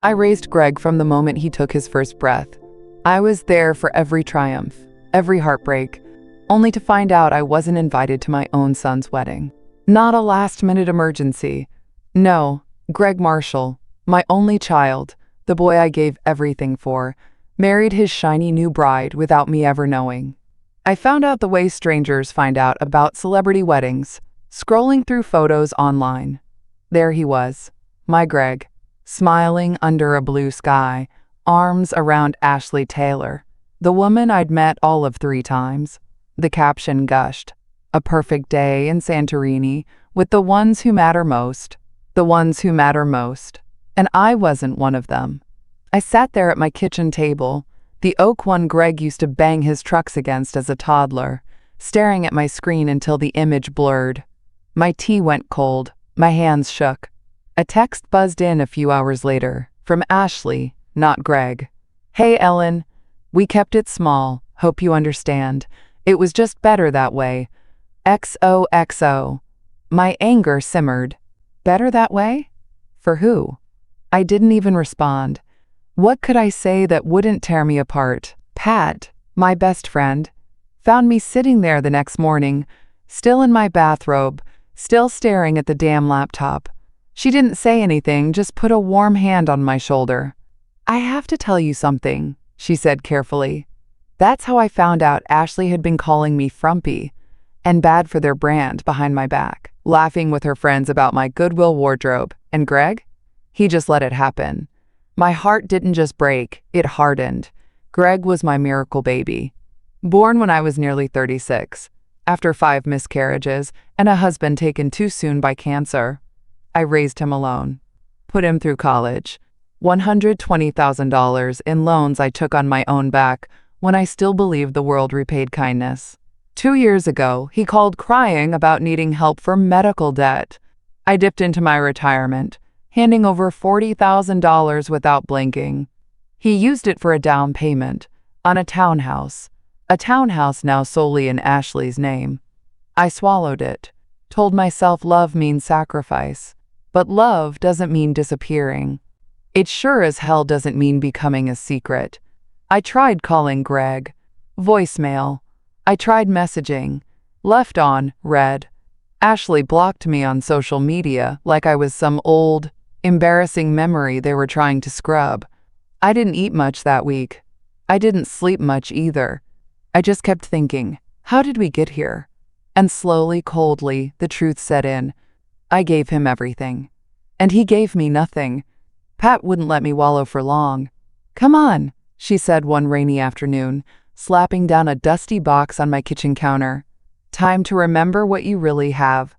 I raised Greg from the moment he took his first breath. I was there for every triumph, every heartbreak, only to find out I wasn't invited to my own son's wedding. Not a last-minute emergency. No, Greg Marshall, my only child, the boy I gave everything for, married his shiny new bride without me ever knowing. I found out the way strangers find out about celebrity weddings, scrolling through photos online. There he was, my Greg, smiling under a blue sky, arms around Ashley Taylor, the woman I'd met all of 3 times. The caption gushed, "A perfect day in Santorini with the ones who matter most, the ones who matter most." And I wasn't one of them. I sat there at my kitchen table, the oak one Greg used to bang his trucks against as a toddler, staring at my screen until the image blurred. My tea went cold, my hands shook. A text buzzed in a few hours later, from Ashley, not Greg. "Hey Ellen, we kept it small, hope you understand. It was just better that way. XOXO. My anger simmered. Better that way? For who? I didn't even respond. What could I say that wouldn't tear me apart? Pat, my best friend, found me sitting there the next morning, still in my bathrobe, still staring at the damn laptop. She didn't say anything, just put a warm hand on my shoulder. "I have to tell you something," she said carefully. That's how I found out Ashley had been calling me frumpy and bad for their brand behind my back, laughing with her friends about my Goodwill wardrobe. And Greg? He just let it happen. My heart didn't just break, it hardened. Greg was my miracle baby. Born when I was nearly 36, after 5 miscarriages and a husband taken too soon by cancer. I raised him alone, put him through college, $120,000 in loans I took on my own back when I still believed the world repaid kindness. 2 years ago, he called crying about needing help for medical debt. I dipped into my retirement, handing over $40,000 without blinking. He used it for a down payment on a townhouse now solely in Ashley's name. I swallowed it, told myself love means sacrifice, but love doesn't mean disappearing. It sure as hell doesn't mean becoming a secret. I tried calling Greg. Voicemail. I tried messaging. Left on read. Ashley blocked me on social media like I was some old, embarrassing memory they were trying to scrub. I didn't eat much that week. I didn't sleep much either. I just kept thinking, how did we get here? And slowly, coldly, the truth set in. I gave him everything. And he gave me nothing. Pat wouldn't let me wallow for long. "Come on," she said one rainy afternoon, slapping down a dusty box on my kitchen counter. "Time to remember what you really have."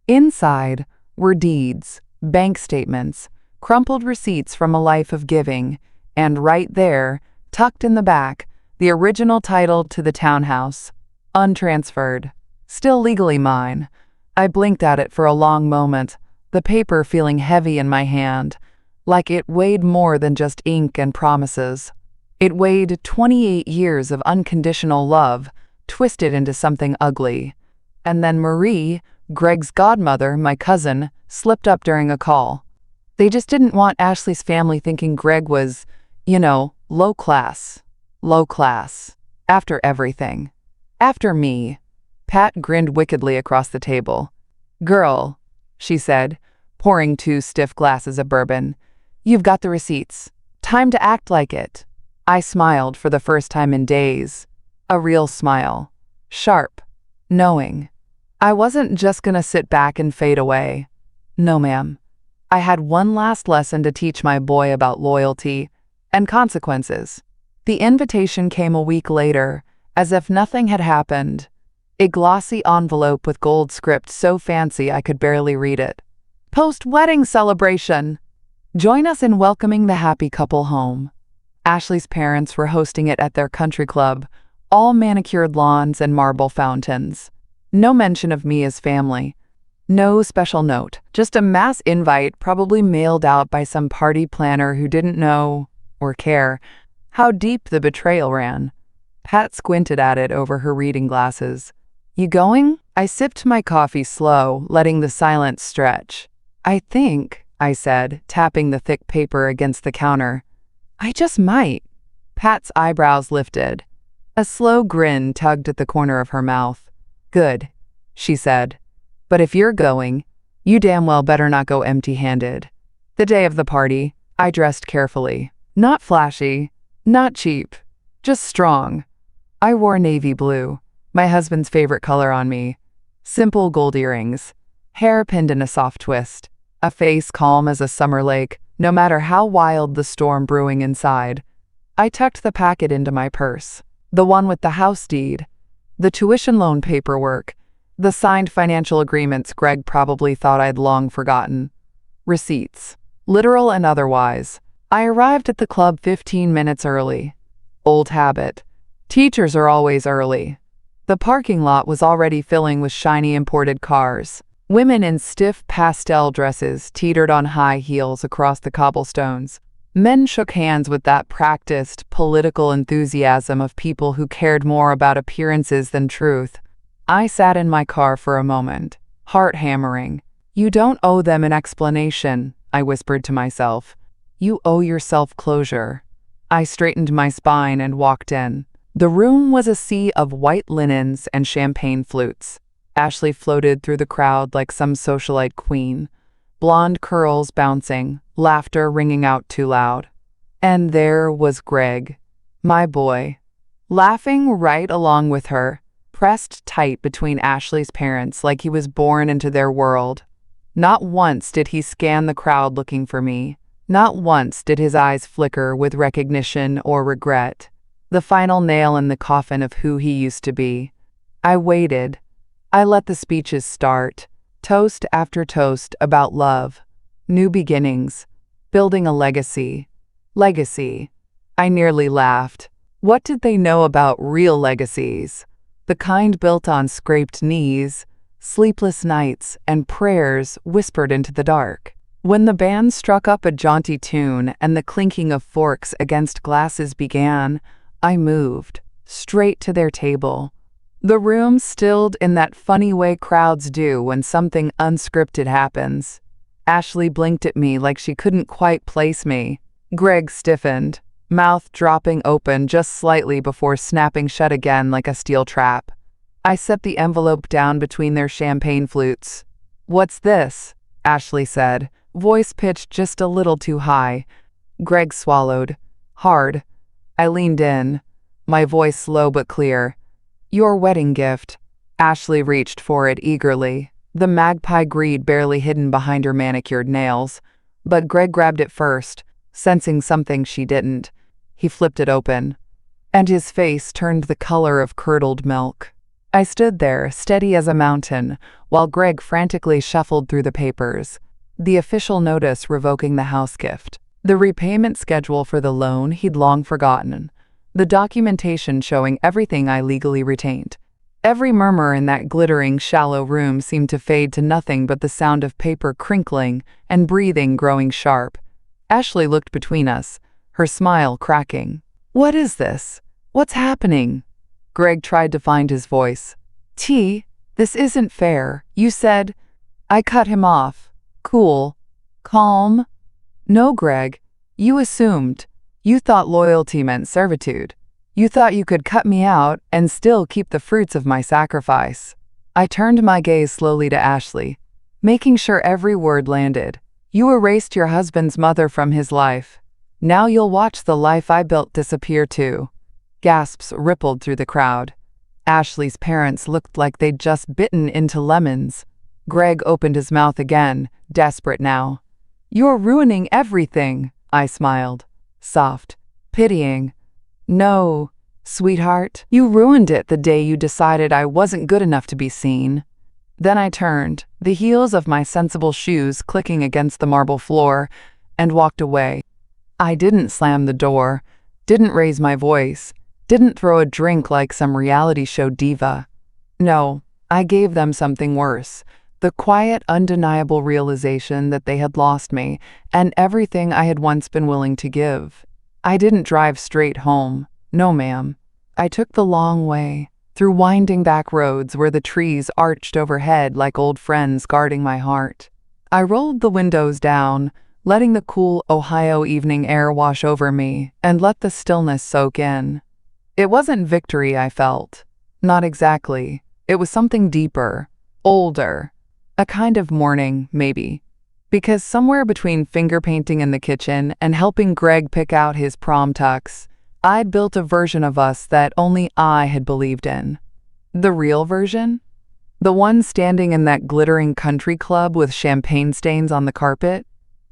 Inside were deeds, bank statements, crumpled receipts from a life of giving, and right there, tucked in the back, the original title to the townhouse, untransferred, still legally mine. I blinked at it for a long moment, the paper feeling heavy in my hand, like it weighed more than just ink and promises. It weighed 28 years of unconditional love, twisted into something ugly. And then Marie, Greg's godmother, my cousin, slipped up during a call. They just didn't want Ashley's family thinking Greg was, low class. Low class. After everything. After me. Pat grinned wickedly across the table. "Girl," she said, pouring 2 stiff glasses of bourbon, "you've got the receipts. Time to act like it." I smiled for the first time in days. A real smile. Sharp. Knowing. I wasn't just gonna sit back and fade away. No, ma'am. I had one last lesson to teach my boy about loyalty and consequences. The invitation came a week later, as if nothing had happened. A glossy envelope with gold script so fancy I could barely read it. "Post-wedding celebration. Join us in welcoming the happy couple home." Ashley's parents were hosting it at their country club, all manicured lawns and marble fountains. No mention of me as family. No special note, just a mass invite probably mailed out by some party planner who didn't know, or care, how deep the betrayal ran. Pat squinted at it over her reading glasses. "You going?" I sipped my coffee slow, letting the silence stretch. I think I said, tapping the thick paper against the counter. I just might. Pat's eyebrows lifted. A slow grin tugged at the corner of her mouth. Good, she said. But if you're going, you damn well better not go empty-handed. The day of the party, I dressed carefully. Not flashy, not cheap, just strong. I wore navy blue, my husband's favorite color on me. Simple gold earrings, hair pinned in a soft twist, a face calm as a summer lake, no matter how wild the storm brewing inside. I tucked the packet into my purse, the one with the house deed, the tuition loan paperwork, the signed financial agreements Greg probably thought I'd long forgotten. Receipts, literal and otherwise. I arrived at the club 15 minutes early. Old habit. Teachers are always early. The parking lot was already filling with shiny imported cars. Women in stiff pastel dresses teetered on high heels across the cobblestones. Men shook hands with that practiced, political enthusiasm of people who cared more about appearances than truth. I sat in my car for a moment, heart hammering. You don't owe them an explanation, I whispered to myself. You owe yourself closure. I straightened my spine and walked in. The room was a sea of white linens and champagne flutes. Ashley floated through the crowd like some socialite queen, blonde curls bouncing, laughter ringing out too loud. And there was Greg, my boy, laughing right along with her, pressed tight between Ashley's parents like he was born into their world. Not once did he scan the crowd looking for me. Not once did his eyes flicker with recognition or regret. The final nail in the coffin of who he used to be. I waited. I let the speeches start, toast after toast about love, new beginnings, building a legacy. Legacy. I nearly laughed. What did they know about real legacies? The kind built on scraped knees, sleepless nights, and prayers whispered into the dark. When the band struck up a jaunty tune and the clinking of forks against glasses began, I moved, straight to their table. The room stilled in that funny way crowds do when something unscripted happens. Ashley blinked at me like she couldn't quite place me. Greg stiffened, mouth dropping open just slightly before snapping shut again like a steel trap. I set the envelope down between their champagne flutes. "What's this?" Ashley said, voice pitched just a little too high. Greg swallowed. Hard. I leaned in, my voice slow but clear. "Your wedding gift." Ashley reached for it eagerly, the magpie greed barely hidden behind her manicured nails. But Greg grabbed it first, sensing something she didn't. He flipped it open, and his face turned the color of curdled milk. I stood there, steady as a mountain, while Greg frantically shuffled through the papers. The official notice revoking the house gift. The repayment schedule for the loan he'd long forgotten. The documentation showing everything I legally retained. Every murmur in that glittering, shallow room seemed to fade to nothing but the sound of paper crinkling and breathing growing sharp. Ashley looked between us, her smile cracking. "What is this? What's happening?" Greg tried to find his voice. This isn't fair. You said..." I cut him off. Cool. Calm. "No, Greg. You assumed. You thought loyalty meant servitude. You thought you could cut me out and still keep the fruits of my sacrifice." I turned my gaze slowly to Ashley, making sure every word landed. "You erased your husband's mother from his life. Now you'll watch the life I built disappear too." Gasps rippled through the crowd. Ashley's parents looked like they'd just bitten into lemons. Greg opened his mouth again, desperate now. "You're ruining everything," I smiled. Soft, pitying. "No, sweetheart, you ruined it the day you decided I wasn't good enough to be seen." Then I turned, the heels of my sensible shoes clicking against the marble floor, and walked away. I didn't slam the door, didn't raise my voice, didn't throw a drink like some reality show diva. No, I gave them something worse. The quiet, undeniable realization that they had lost me and everything I had once been willing to give. I didn't drive straight home. No, ma'am. I took the long way, through winding back roads where the trees arched overhead like old friends guarding my heart. I rolled the windows down, letting the cool Ohio evening air wash over me, and let the stillness soak in. It wasn't victory I felt. Not exactly. It was something deeper, older. A kind of mourning, maybe. Because somewhere between finger painting in the kitchen and helping Greg pick out his prom tux, I'd built a version of us that only I had believed in. The real version? The one standing in that glittering country club with champagne stains on the carpet?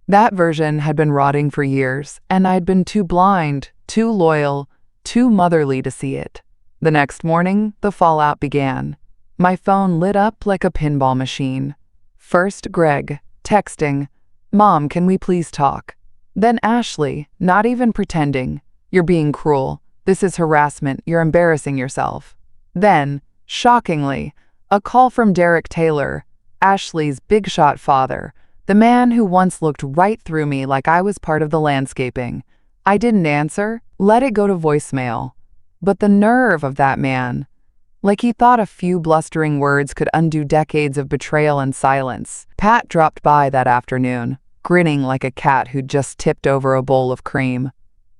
That version had been rotting for years, and I'd been too blind, too loyal, too motherly to see it. The next morning, the fallout began. My phone lit up like a pinball machine. First Greg, texting, "Mom, can we please talk?" Then Ashley, not even pretending, "You're being cruel. This is harassment. You're embarrassing yourself." Then, shockingly, a call from Derek Taylor, Ashley's big shot father, the man who once looked right through me like I was part of the landscaping. I didn't answer, let it go to voicemail. But the nerve of that man. Like he thought a few blustering words could undo decades of betrayal and silence. Pat dropped by that afternoon, grinning like a cat who'd just tipped over a bowl of cream.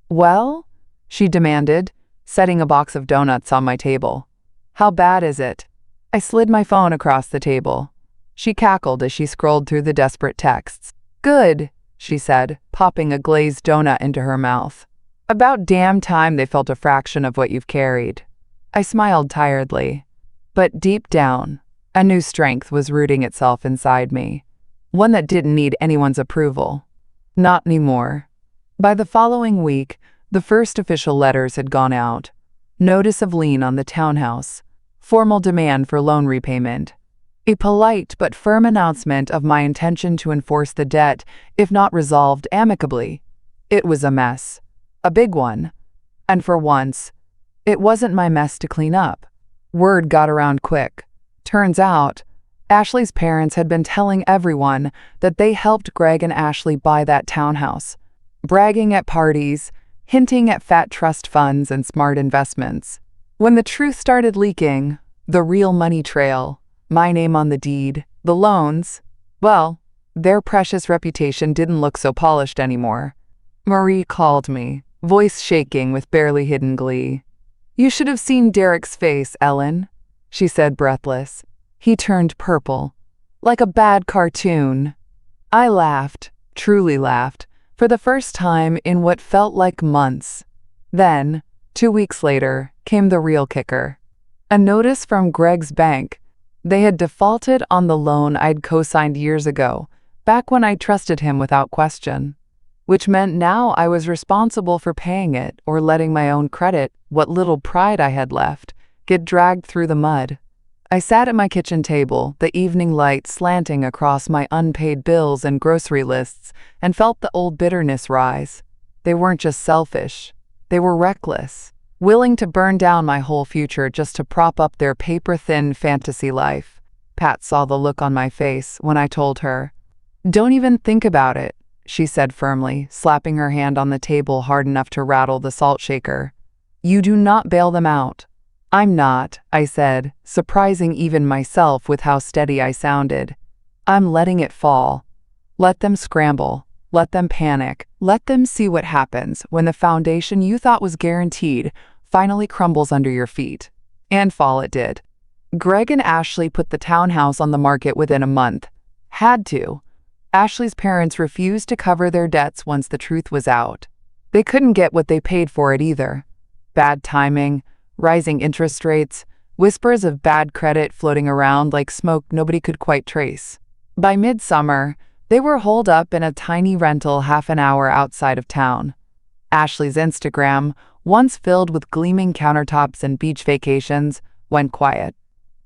"Well?" she demanded, setting a box of donuts on my table. "How bad is it?" I slid my phone across the table. She cackled as she scrolled through the desperate texts. "Good," she said, popping a glazed donut into her mouth. "About damn time they felt a fraction of what you've carried." I smiled tiredly. But deep down, a new strength was rooting itself inside me. One that didn't need anyone's approval. Not anymore. By the following week, the first official letters had gone out. Notice of lien on the townhouse. Formal demand for loan repayment. A polite but firm announcement of my intention to enforce the debt, if not resolved amicably. It was a mess. A big one. And for once, it wasn't my mess to clean up. Word got around quick. Turns out, Ashley's parents had been telling everyone that they helped Greg and Ashley buy that townhouse, bragging at parties, hinting at fat trust funds and smart investments. When the truth started leaking, the real money trail, my name on the deed, the loans, well, their precious reputation didn't look so polished anymore. Marie called me, voice shaking with barely hidden glee. "You should have seen Derek's face, Ellen," she said, breathless. He turned purple, like a bad cartoon. I laughed, truly laughed, for the first time in what felt like months. Then, 2 weeks later, came the real kicker. A notice from Greg's bank. They had defaulted on the loan I'd co-signed years ago, back when I trusted him without question. Which meant now I was responsible for paying it or letting my own credit, what little pride I had left, get dragged through the mud. I sat at my kitchen table, the evening light slanting across my unpaid bills and grocery lists, and felt the old bitterness rise. They weren't just selfish. They were reckless, willing to burn down my whole future just to prop up their paper-thin fantasy life. Pat saw the look on my face when I told her. "Don't even think about it," she said firmly, slapping her hand on the table hard enough to rattle the salt shaker. "You do not bail them out." "I'm not," I said, surprising even myself with how steady I sounded. "I'm letting it fall. Let them scramble. Let them panic. Let them see what happens when the foundation you thought was guaranteed finally crumbles under your feet." And fall it did. Greg and Ashley put the townhouse on the market within a month. Had to. Ashley's parents refused to cover their debts once the truth was out. They couldn't get what they paid for it either. Bad timing, rising interest rates, whispers of bad credit floating around like smoke nobody could quite trace. By midsummer, they were holed up in a tiny rental half an hour outside of town. Ashley's Instagram, once filled with gleaming countertops and beach vacations, went quiet.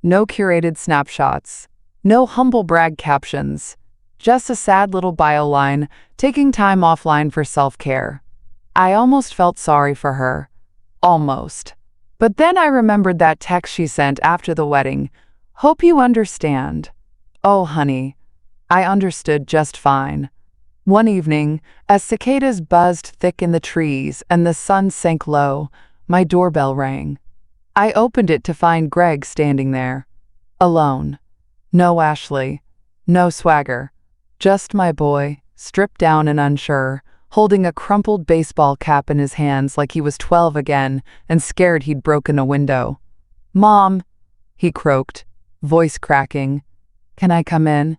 No curated snapshots, no humble brag captions, just a sad little bio line, taking time offline for self-care. I almost felt sorry for her. Almost. But then I remembered that text she sent after the wedding. "Hope you understand." Oh, honey, I understood just fine. One evening, as cicadas buzzed thick in the trees and the sun sank low, my doorbell rang. I opened it to find Greg standing there. Alone. No Ashley. No swagger. Just my boy, stripped down and unsure, holding a crumpled baseball cap in his hands like he was 12 again and scared he'd broken a window. "Mom," he croaked, voice cracking. "Can I come in?"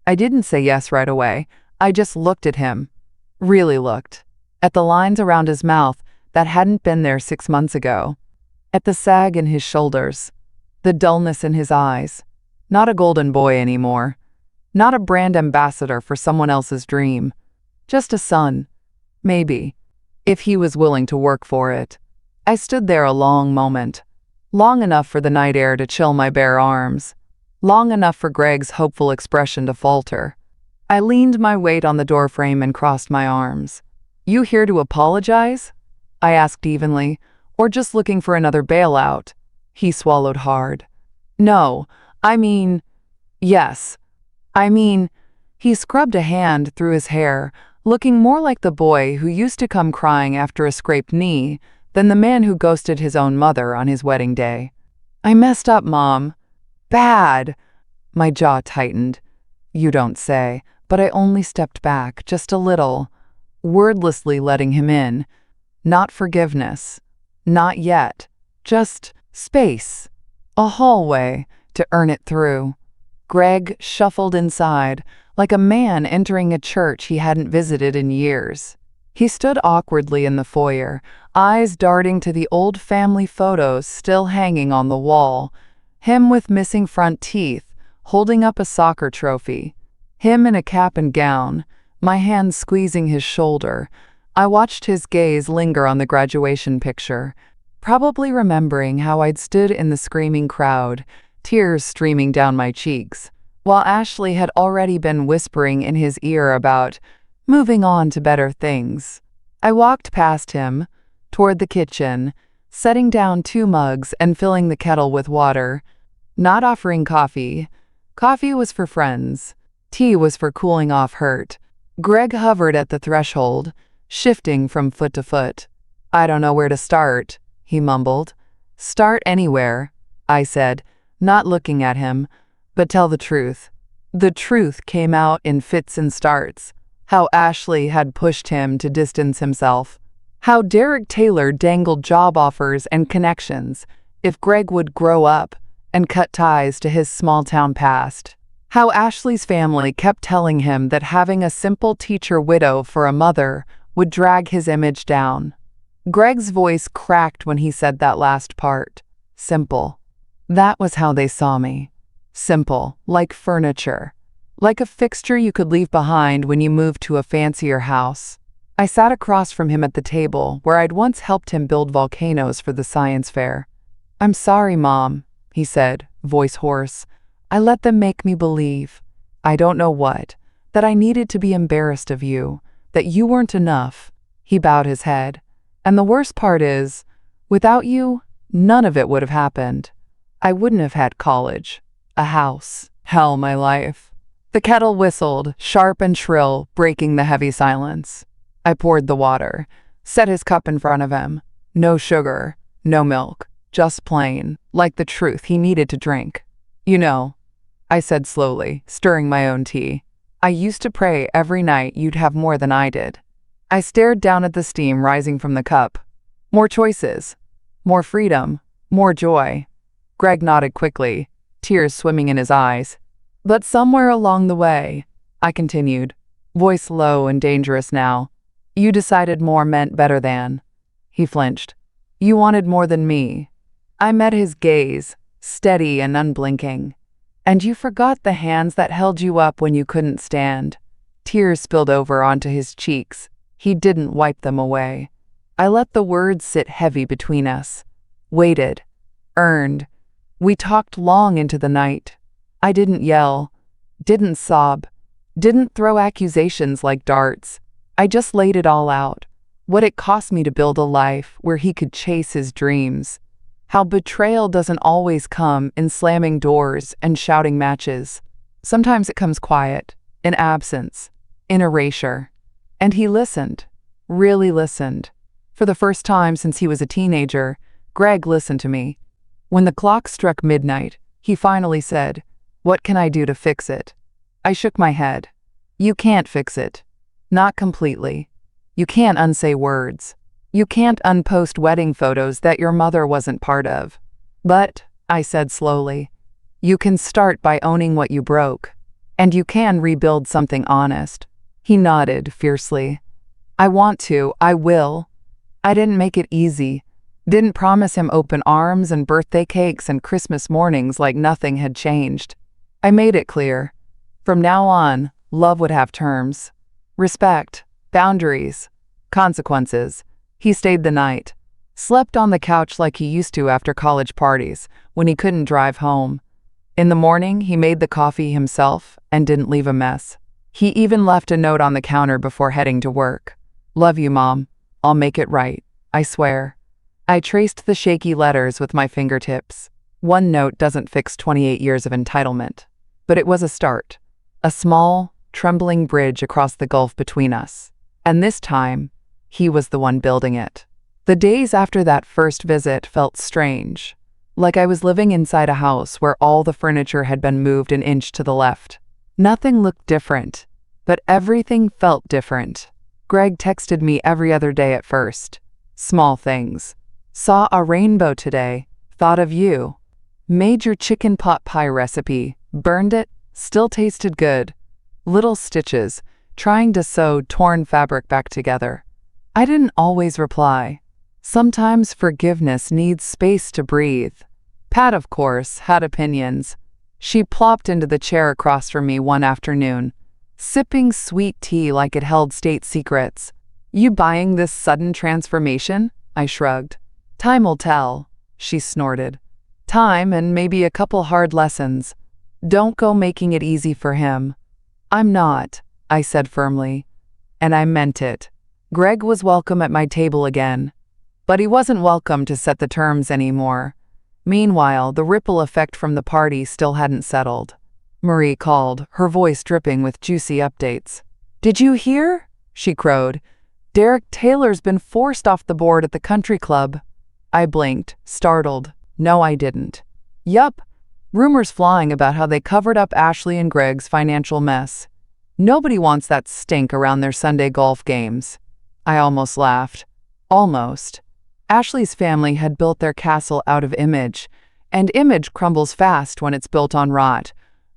I didn't say yes right away. I just looked at him. Really looked. At the lines around his mouth that hadn't been there 6 months ago. At the sag in his shoulders. The dullness in his eyes. Not a golden boy anymore. Not a brand ambassador for someone else's dream. Just a son. Maybe. If he was willing to work for it. I stood there a long moment. Long enough for the night air to chill my bare arms. Long enough for Greg's hopeful expression to falter. I leaned my weight on the doorframe and crossed my arms. "You here to apologize?" I asked evenly, "or just looking for another bailout?" He swallowed hard. "No, I mean, yes. I mean," he scrubbed a hand through his hair, looking more like the boy who used to come crying after a scraped knee than the man who ghosted his own mother on his wedding day. "I messed up, Mom. Bad." My jaw tightened. You don't say, but I only stepped back just a little, wordlessly letting him in. Not forgiveness. Not yet. Just space. A hallway to earn it through. Greg shuffled inside, like a man entering a church he hadn't visited in years. He stood awkwardly in the foyer, eyes darting to the old family photos still hanging on the wall. Him with missing front teeth, holding up a soccer trophy. Him in a cap and gown, my hand squeezing his shoulder. I watched his gaze linger on the graduation picture, probably remembering how I'd stood in the screaming crowd, tears streaming down my cheeks, while Ashley had already been whispering in his ear about moving on to better things. I walked past him, toward the kitchen, setting down 2 mugs and filling the kettle with water, not offering coffee. Coffee was for friends. Tea was for cooling off hurt. Greg hovered at the threshold, shifting from foot to foot. "I don't know where to start," he mumbled. "Start anywhere," I said, not looking at him, but tell the truth. The truth came out in fits and starts. How Ashley had pushed him to distance himself. How Derek Taylor dangled job offers and connections if Greg would grow up and cut ties to his small-town past. How Ashley's family kept telling him that having a simple teacher widow for a mother would drag his image down. Greg's voice cracked when he said that last part. Simple. That was how they saw me. Simple, like furniture. Like a fixture you could leave behind when you moved to a fancier house. I sat across from him at the table where I'd once helped him build volcanoes for the science fair. "I'm sorry, Mom," he said, voice hoarse. "I let them make me believe, I don't know what, that I needed to be embarrassed of you, that you weren't enough." He bowed his head. "And the worst part is, without you, none of it would have happened. I wouldn't have had college, a house, hell, my life." The kettle whistled, sharp and shrill, breaking the heavy silence. I poured the water, set his cup in front of him. No sugar, no milk, just plain, like the truth he needed to drink. "You know," I said slowly, stirring my own tea, "I used to pray every night you'd have more than I did." I stared down at the steam rising from the cup. More choices, more freedom, more joy. Greg nodded quickly, tears swimming in his eyes. "But somewhere along the way," I continued, voice low and dangerous now, "you decided more meant better than." He flinched. "You wanted more than me." I met his gaze, steady and unblinking. "And you forgot the hands that held you up when you couldn't stand." Tears spilled over onto his cheeks. He didn't wipe them away. I let the words sit heavy between us. Waited. Earned. We talked long into the night. I didn't yell. Didn't sob. Didn't throw accusations like darts. I just laid it all out. What it cost me to build a life where he could chase his dreams. How betrayal doesn't always come in slamming doors and shouting matches. Sometimes it comes quiet, in absence, in erasure. And he listened, really listened. For the first time since he was a teenager, Greg listened to me. When the clock struck midnight, he finally said, "What can I do to fix it?" I shook my head. You can't fix it. Not completely. You can't unsay words. You can't unpost wedding photos that your mother wasn't part of. But, I said slowly, you can start by owning what you broke. And you can rebuild something honest. He nodded fiercely. I want to, I will. I didn't make it easy. Didn't promise him open arms and birthday cakes and Christmas mornings like nothing had changed. I made it clear. From now on, love would have terms. Respect, boundaries, consequences. He stayed the night. Slept on the couch like he used to after college parties, when he couldn't drive home. In the morning, he made the coffee himself and didn't leave a mess. He even left a note on the counter before heading to work. Love you, Mom. I'll make it right. I swear. I traced the shaky letters with my fingertips. One note doesn't fix 28 years of entitlement. But it was a start. A small, trembling bridge across the gulf between us. And this time, he was the one building it. The days after that first visit felt strange. Like I was living inside a house where all the furniture had been moved an inch to the left. Nothing looked different, but everything felt different. Greg texted me every other day at first. Small things. Saw a rainbow today. Thought of you. Made your chicken pot pie recipe. Burned it. Still tasted good. Little stitches. Trying to sew torn fabric back together. I didn't always reply. Sometimes forgiveness needs space to breathe. Pat, of course, had opinions. She plopped into the chair across from me one afternoon, sipping sweet tea like it held state secrets. You buying this sudden transformation? I shrugged. Time will tell, she snorted. Time and maybe a couple hard lessons. Don't go making it easy for him. I'm not, I said firmly. And I meant it. Greg was welcome at my table again. But he wasn't welcome to set the terms anymore. Meanwhile, the ripple effect from the party still hadn't settled. Marie called, her voice dripping with juicy updates. Did you hear? She crowed. Derek Taylor's been forced off the board at the country club. I blinked, startled. No, I didn't. Yup. Rumors flying about how they covered up Ashley and Greg's financial mess. Nobody wants that stink around their Sunday golf games. I almost laughed. Almost. Ashley's family had built their castle out of image, and image crumbles fast when it's built on rot.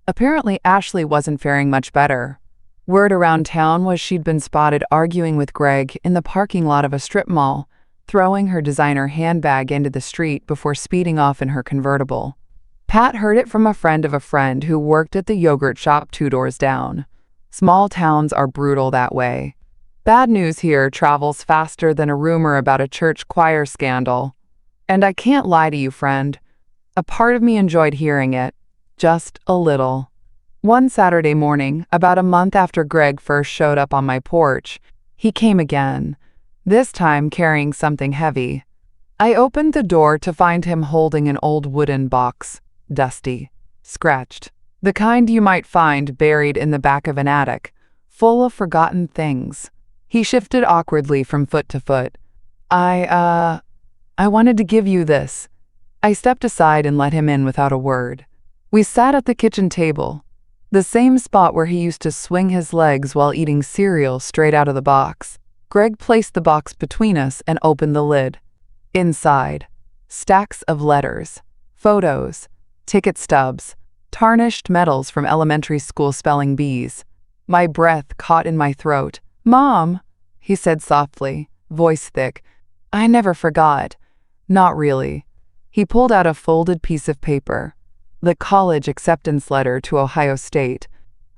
Apparently, Ashley wasn't faring much better. Word around town was she'd been spotted arguing with Greg in the parking lot of a strip mall, throwing her designer handbag into the street before speeding off in her convertible. Pat heard it from a friend of a friend who worked at the yogurt shop 2 doors down. Small towns are brutal that way. Bad news here travels faster than a rumor about a church choir scandal. And I can't lie to you, friend. A part of me enjoyed hearing it. Just a little. One Saturday morning, about a month after Greg first showed up on my porch, he came again, this time carrying something heavy. I opened the door to find him holding an old wooden box, dusty, scratched, the kind you might find buried in the back of an attic, full of forgotten things. He shifted awkwardly from foot to foot. I wanted to give you this. I stepped aside and let him in without a word. We sat at the kitchen table, the same spot where he used to swing his legs while eating cereal straight out of the box. Greg placed the box between us and opened the lid. Inside, stacks of letters, photos, ticket stubs, tarnished medals from elementary school spelling bees. My breath caught in my throat. Mom, he said softly, voice thick. I never forgot. Not really. He pulled out a folded piece of paper. The college acceptance letter to Ohio State.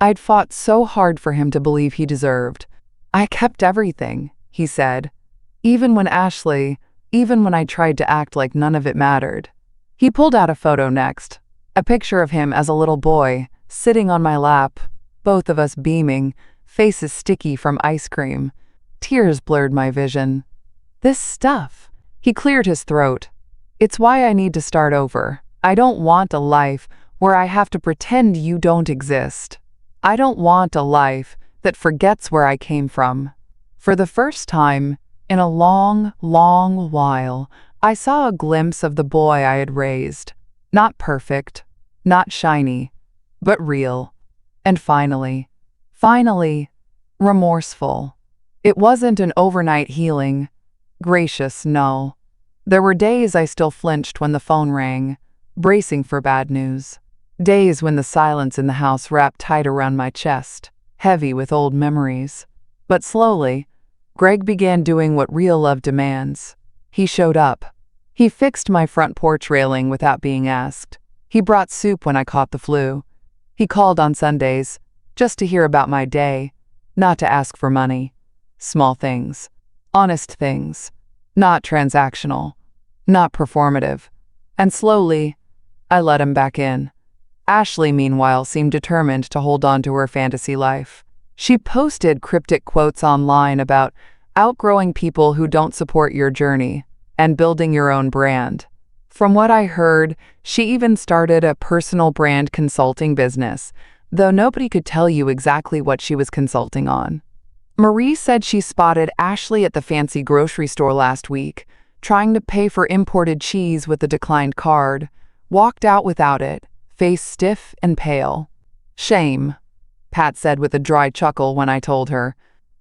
I'd fought so hard for him to believe he deserved. I kept everything, he said. Even when I tried to act like none of it mattered. He pulled out a photo next. A picture of him as a little boy, sitting on my lap, both of us beaming, faces sticky from ice cream. Tears blurred my vision. This stuff. He cleared his throat. It's why I need to start over. I don't want a life where I have to pretend you don't exist. I don't want a life that forgets where I came from. For the first time, in a long, long while, I saw a glimpse of the boy I had raised. Not perfect, not shiny, but real. And finally, Finally, remorseful. It wasn't an overnight healing. Gracious, no. There were days I still flinched when the phone rang, bracing for bad news. Days when the silence in the house wrapped tight around my chest, heavy with old memories. But slowly, Greg began doing what real love demands. He showed up. He fixed my front porch railing without being asked. He brought soup when I caught the flu. He called on Sundays, just to hear about my day, not to ask for money. Small things. Honest things. Not transactional. Not performative. And slowly, I let him back in. Ashley, meanwhile, seemed determined to hold on to her fantasy life. She posted cryptic quotes online about outgrowing people who don't support your journey and building your own brand. From what I heard, she even started a personal brand consulting business, though nobody could tell you exactly what she was consulting on. Marie said she spotted Ashley at the fancy grocery store last week, trying to pay for imported cheese with a declined card, walked out without it, face stiff and pale. Shame, Pat said with a dry chuckle when I told her.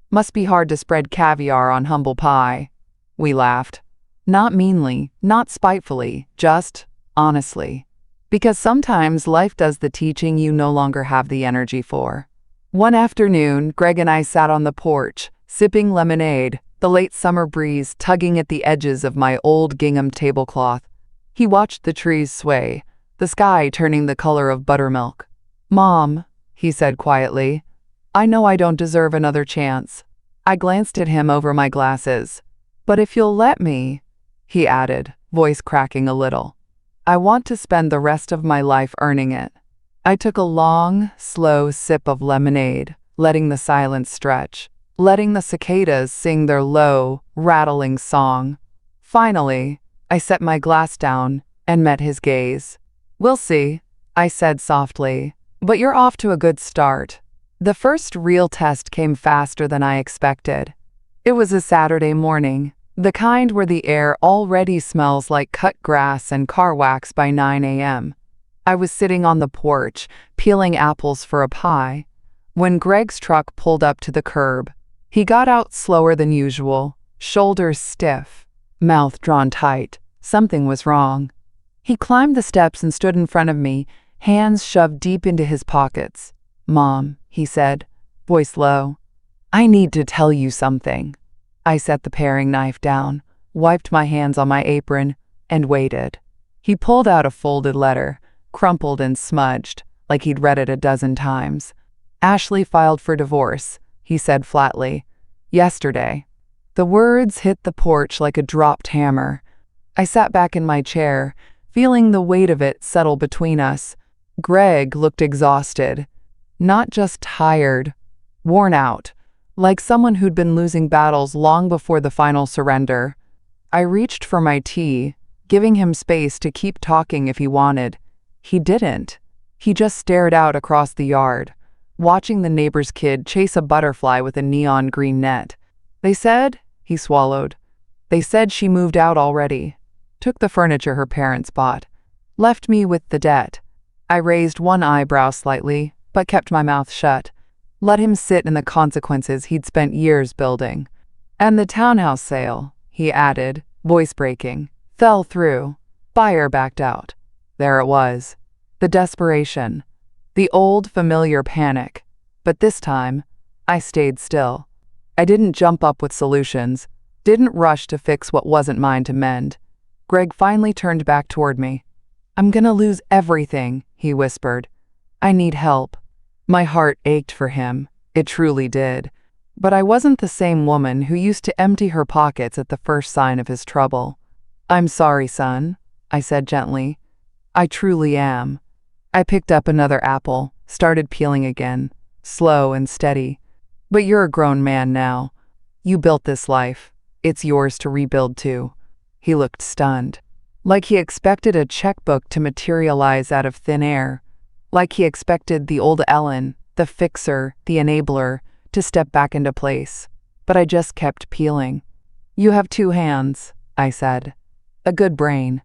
Must be hard to spread caviar on humble pie. We laughed. Not meanly, not spitefully, just honestly. Because sometimes life does the teaching you no longer have the energy for. One afternoon, Greg and I sat on the porch, sipping lemonade, the late summer breeze tugging at the edges of my old gingham tablecloth. He watched the trees sway, the sky turning the color of buttermilk. "Mom," he said quietly, "I know I don't deserve another chance." I glanced at him over my glasses. "But if you'll let me," he added, voice cracking a little, "I want to spend the rest of my life earning it." I took a long, slow sip of lemonade, letting the silence stretch, letting the cicadas sing their low, rattling song. Finally, I set my glass down and met his gaze. "We'll see," I said softly, "but you're off to a good start." The first real test came faster than I expected. It was a Saturday morning, the kind where the air already smells like cut grass and car wax by 9 a.m. I was sitting on the porch, peeling apples for a pie, when Greg's truck pulled up to the curb. He got out slower than usual, shoulders stiff, mouth drawn tight. Something was wrong. He climbed the steps and stood in front of me, hands shoved deep into his pockets. "Mom," he said, voice low, "I need to tell you something." I set the paring knife down, wiped my hands on my apron, and waited. He pulled out a folded letter, crumpled and smudged, like he'd read it a dozen times. "Ashley filed for divorce," he said flatly. "Yesterday." The words hit the porch like a dropped hammer. I sat back in my chair, feeling the weight of it settle between us. Greg looked exhausted. Not just tired, worn out, like someone who'd been losing battles long before the final surrender. I reached for my tea, giving him space to keep talking if he wanted. He didn't. He just stared out across the yard, watching the neighbor's kid chase a butterfly with a neon green net. "They said," he swallowed, "they said she moved out already. Took the furniture her parents bought. Left me with the debt." I raised one eyebrow slightly, but kept my mouth shut. Let him sit in the consequences he'd spent years building. "And the townhouse sale," he added, voice breaking, "fell through. Buyer backed out." There it was. The desperation. The old familiar panic. But this time, I stayed still. I didn't jump up with solutions, didn't rush to fix what wasn't mine to mend. Greg finally turned back toward me. "I'm gonna lose everything," he whispered. "I need help." My heart ached for him. It truly did. But I wasn't the same woman who used to empty her pockets at the first sign of his trouble. "I'm sorry, son," I said gently. "I truly am." I picked up another apple, started peeling again, slow and steady. "But you're a grown man now. You built this life. It's yours to rebuild too." He looked stunned. Like he expected a checkbook to materialize out of thin air. Like he expected the old Ellen, the fixer, the enabler, to step back into place. But I just kept peeling. "You have 2 hands," I said. "A good brain.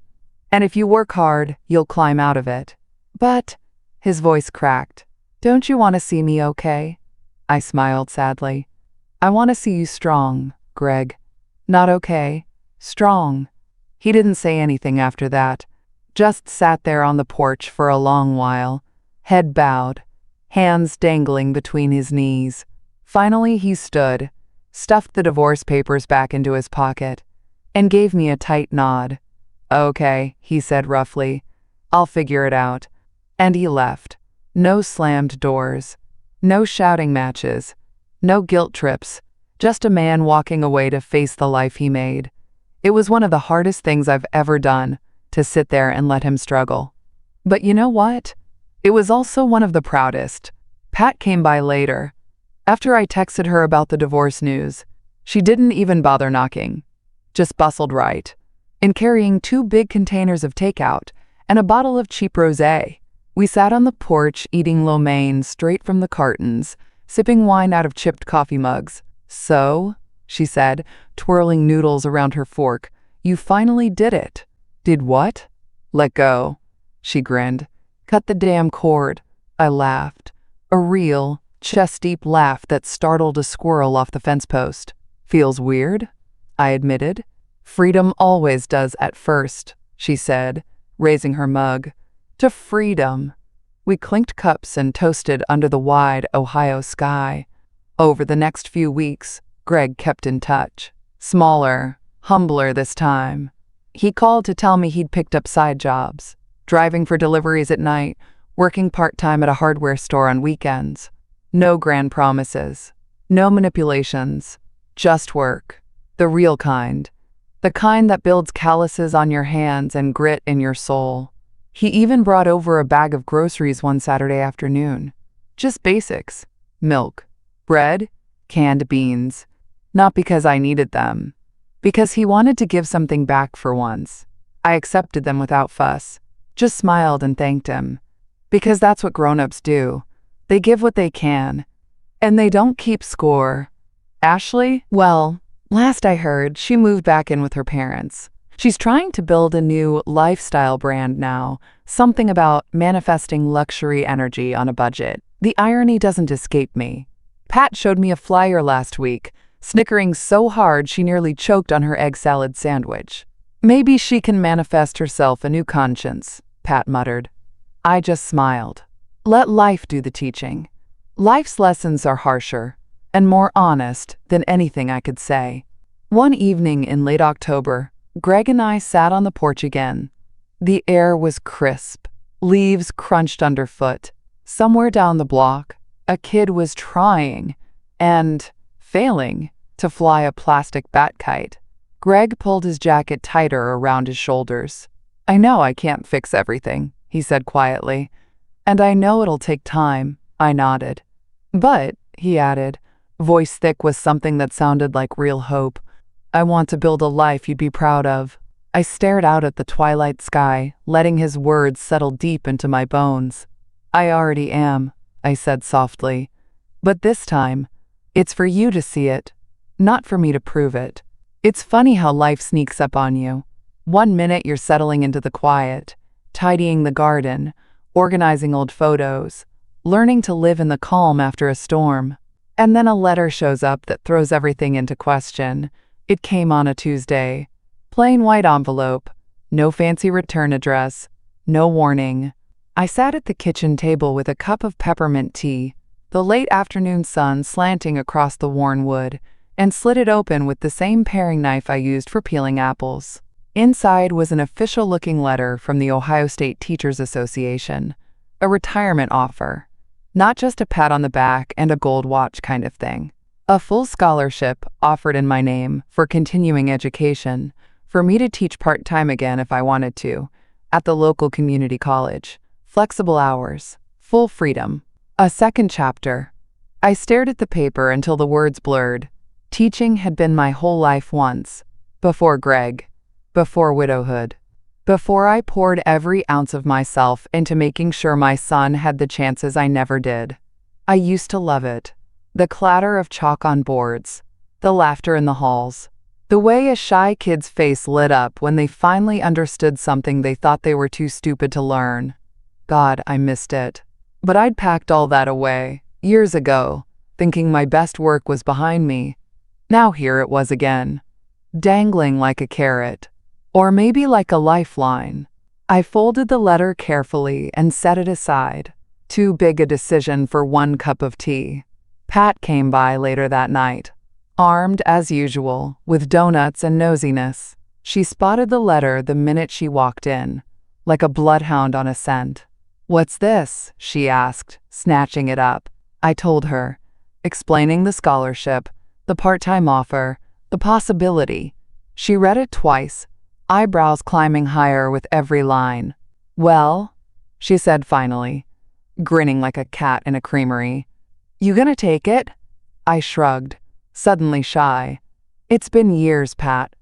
And if you work hard, you'll climb out of it." "But," his voice cracked, "don't you want to see me okay?" I smiled sadly. I want to see you strong, Greg. Not okay. Strong. He didn't say anything after that. Just sat there on the porch for a long while, head bowed, hands dangling between his knees. Finally he stood, stuffed the divorce papers back into his pocket, and gave me a tight nod. Okay, he said roughly. I'll figure it out. And he left. No slammed doors. No shouting matches. No guilt trips. Just a man walking away to face the life he made. It was one of the hardest things I've ever done, to sit there and let him struggle. But you know what? It was also one of the proudest. Pat came by later. After I texted her about the divorce news, she didn't even bother knocking. Just bustled right in, carrying 2 big containers of takeout and a bottle of cheap rosé. We sat on the porch eating lo mein straight from the cartons, sipping wine out of chipped coffee mugs. So, she said, twirling noodles around her fork, you finally did it. Did what? Let go. She grinned. Cut the damn cord. I laughed. A real, chest-deep laugh that startled a squirrel off the fence post. Feels weird? I admitted. Freedom always does at first, she said, raising her mug. To freedom. We clinked cups and toasted under the wide Ohio sky. Over the next few weeks, Greg kept in touch. Smaller, humbler this time. He called to tell me he'd picked up side jobs, driving for deliveries at night, working part-time at a hardware store on weekends. No grand promises. No manipulations. Just work. The real kind. The kind that builds calluses on your hands and grit in your soul. He even brought over a bag of groceries one Saturday afternoon. Just basics. Milk, bread, canned beans. Not because I needed them. Because he wanted to give something back for once. I accepted them without fuss. Just smiled and thanked him. Because that's what grown-ups do. They give what they can. And they don't keep score. Ashley? Well, last I heard, she moved back in with her parents. She's trying to build a new lifestyle brand now, something about manifesting luxury energy on a budget. The irony doesn't escape me. Pat showed me a flyer last week, snickering so hard she nearly choked on her egg salad sandwich. Maybe she can manifest herself a new conscience, Pat muttered. I just smiled. Let life do the teaching. Life's lessons are harsher and more honest than anything I could say. One evening in late October, Greg and I sat on the porch again. The air was crisp, leaves crunched underfoot. Somewhere down the block, a kid was trying, and failing, to fly a plastic bat kite. Greg pulled his jacket tighter around his shoulders. I know I can't fix everything, he said quietly. And I know it'll take time, I nodded. But, he added, voice thick with something that sounded like real hope, I want to build a life you'd be proud of. I stared out at the twilight sky, letting his words settle deep into my bones. I already am, I said softly. But this time, it's for you to see it, not for me to prove it. It's funny how life sneaks up on you. One minute you're settling into the quiet, tidying the garden, organizing old photos, learning to live in the calm after a storm. And then a letter shows up that throws everything into question. It came on a Tuesday. Plain white envelope. No fancy return address. No warning. I sat at the kitchen table with a cup of peppermint tea, the late afternoon sun slanting across the worn wood, and slit it open with the same paring knife I used for peeling apples. Inside was an official-looking letter from the Ohio State Teachers Association. A retirement offer. Not just a pat on the back and a gold watch kind of thing. A full scholarship offered in my name for continuing education, for me to teach part-time again if I wanted to, at the local community college. Flexible hours. Full freedom. A second chapter. I stared at the paper until the words blurred. Teaching had been my whole life once. Before Greg. Before widowhood. Before I poured every ounce of myself into making sure my son had the chances I never did. I used to love it. The clatter of chalk on boards. The laughter in the halls. The way a shy kid's face lit up when they finally understood something they thought they were too stupid to learn. God, I missed it. But I'd packed all that away, years ago. thinking my best work was behind me. Now here it was again, dangling like a carrot, or maybe like a lifeline. I folded the letter carefully and set it aside. Too big a decision for one cup of tea. Pat came by later that night, armed as usual, with donuts and nosiness. She spotted the letter the minute she walked in, like a bloodhound on a scent. "What's this?" she asked, snatching it up. I told her, explaining the scholarship, the part-time offer, the possibility. She read it twice, eyebrows climbing higher with every line. "Well?" she said finally, grinning like a cat in a creamery. "You gonna take it?" I shrugged, suddenly shy. "It's been years, Pat.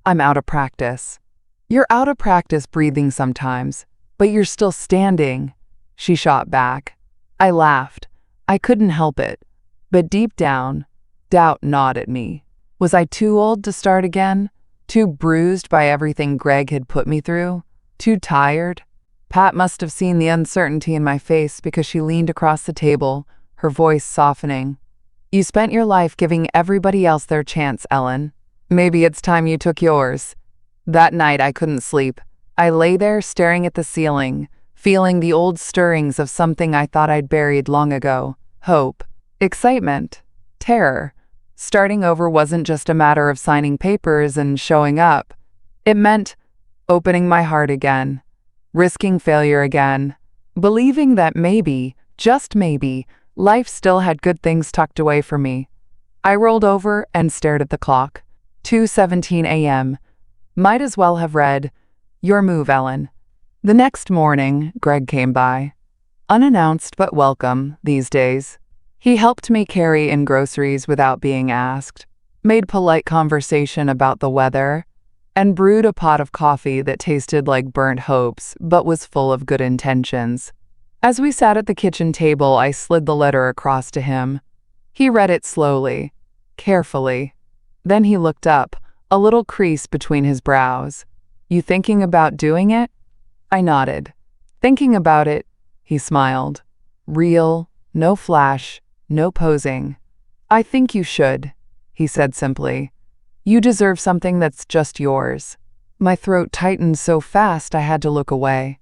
I'm out of practice." "You're out of practice breathing sometimes, but you're still standing," she shot back. I laughed. I couldn't help it. But deep down, doubt gnawed at me. Was I too old to start again? Too bruised by everything Greg had put me through? Too tired? Pat must have seen the uncertainty in my face because she leaned across the table, her voice softening. "You spent your life giving everybody else their chance, Ellen. Maybe it's time you took yours." That night I couldn't sleep. I lay there staring at the ceiling, feeling the old stirrings of something I thought I'd buried long ago. Hope, excitement, terror. Starting over wasn't just a matter of signing papers and showing up. It meant opening my heart again, risking failure again, believing that maybe, just maybe, life still had good things tucked away for me. I rolled over and stared at the clock. 2:17 a.m. Might as well have read, "Your move, Ellen." The next morning, Greg came by. Unannounced but welcome these days. He helped me carry in groceries without being asked, made polite conversation about the weather, and brewed a pot of coffee that tasted like burnt hopes but was full of good intentions. As we sat at the kitchen table, I slid the letter across to him. He read it slowly, carefully. Then he looked up, a little crease between his brows. "You thinking about doing it?" I nodded. "Thinking about it," he smiled. "Real, no flash, no posing." "I think you should," he said simply. "You deserve something that's just yours." My throat tightened so fast I had to look away.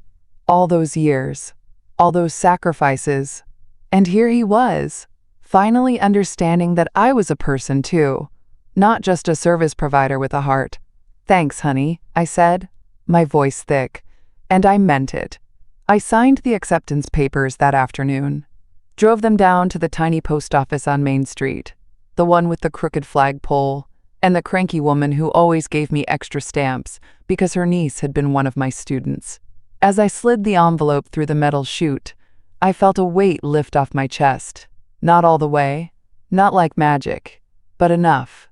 All those years, all those sacrifices. And here he was, finally understanding that I was a person too, not just a service provider with a heart. "Thanks, honey," I said, my voice thick, and I meant it. I signed the acceptance papers that afternoon, drove them down to the tiny post office on Main Street, the one with the crooked flagpole, and the cranky woman who always gave me extra stamps because her niece had been one of my students. As I slid the envelope through the metal chute, I felt a weight lift off my chest. Not all the way, not like magic, but enough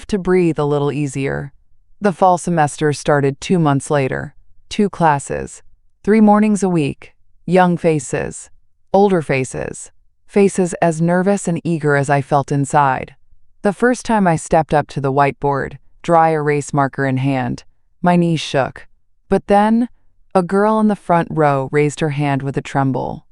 to breathe a little easier. The fall semester started 2 months later. 2 classes, 3 mornings a week, young faces, older faces, faces as nervous and eager as I felt inside. The first time I stepped up to the whiteboard, dry erase marker in hand, my knees shook. But then, a girl in the front row raised her hand with a tremble.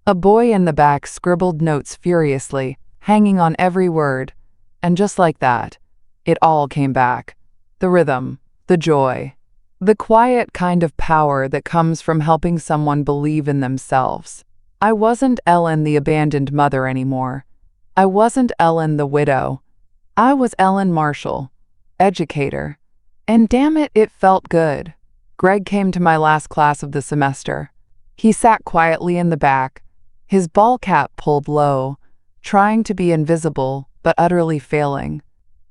A boy in the back scribbled notes furiously, hanging on every word, and just like that, it all came back. The rhythm, the joy, the quiet kind of power that comes from helping someone believe in themselves. I wasn't Ellen the abandoned mother anymore. I wasn't Ellen the widow. I was Ellen Marshall, educator. And damn it, it felt good. Greg came to my last class of the semester. He sat quietly in the back, his ball cap pulled low, trying to be invisible but utterly failing.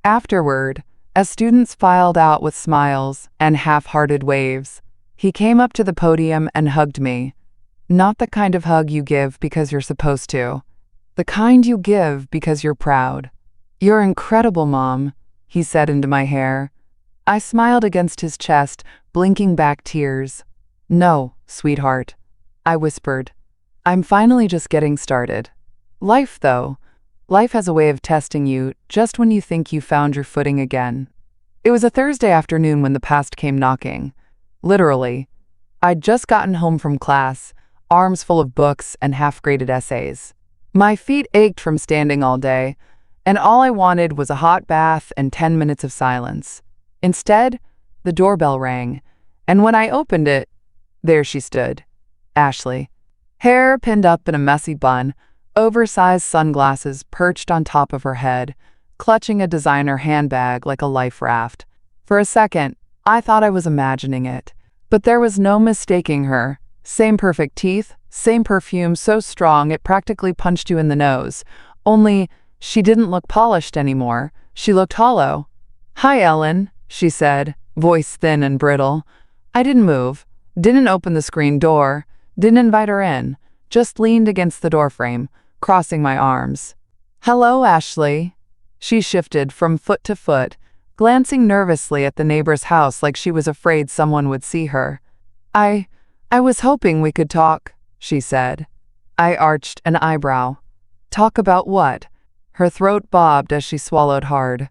Afterward, as students filed out with smiles and half-hearted waves, he came up to the podium and hugged me. Not the kind of hug you give because you're supposed to. The kind you give because you're proud. "You're incredible, Mom," he said into my hair. I smiled against his chest, blinking back tears. "No, sweetheart," I whispered. "I'm finally just getting started." Life, though. Life has a way of testing you just when you think you found your footing again. It was a Thursday afternoon when the past came knocking. Literally. I'd just gotten home from class, arms full of books and half-graded essays. My feet ached from standing all day, and all I wanted was a hot bath and 10 minutes of silence. Instead, the doorbell rang, and when I opened it, there she stood, Ashley. Hair pinned up in a messy bun, oversized sunglasses perched on top of her head, clutching a designer handbag like a life raft. For a second, I thought I was imagining it, but there was no mistaking her. Same perfect teeth, same perfume so strong it practically punched you in the nose. Only, she didn't look polished anymore. She looked hollow. "Hi, Ellen," she said, voice thin and brittle. I didn't move, didn't open the screen door, didn't invite her in, just leaned against the doorframe, crossing my arms. "Hello, Ashley." She shifted from foot to foot, glancing nervously at the neighbor's house like she was afraid someone would see her. I was hoping we could talk," she said. I arched an eyebrow. "Talk about what?" Her throat bobbed as she swallowed hard.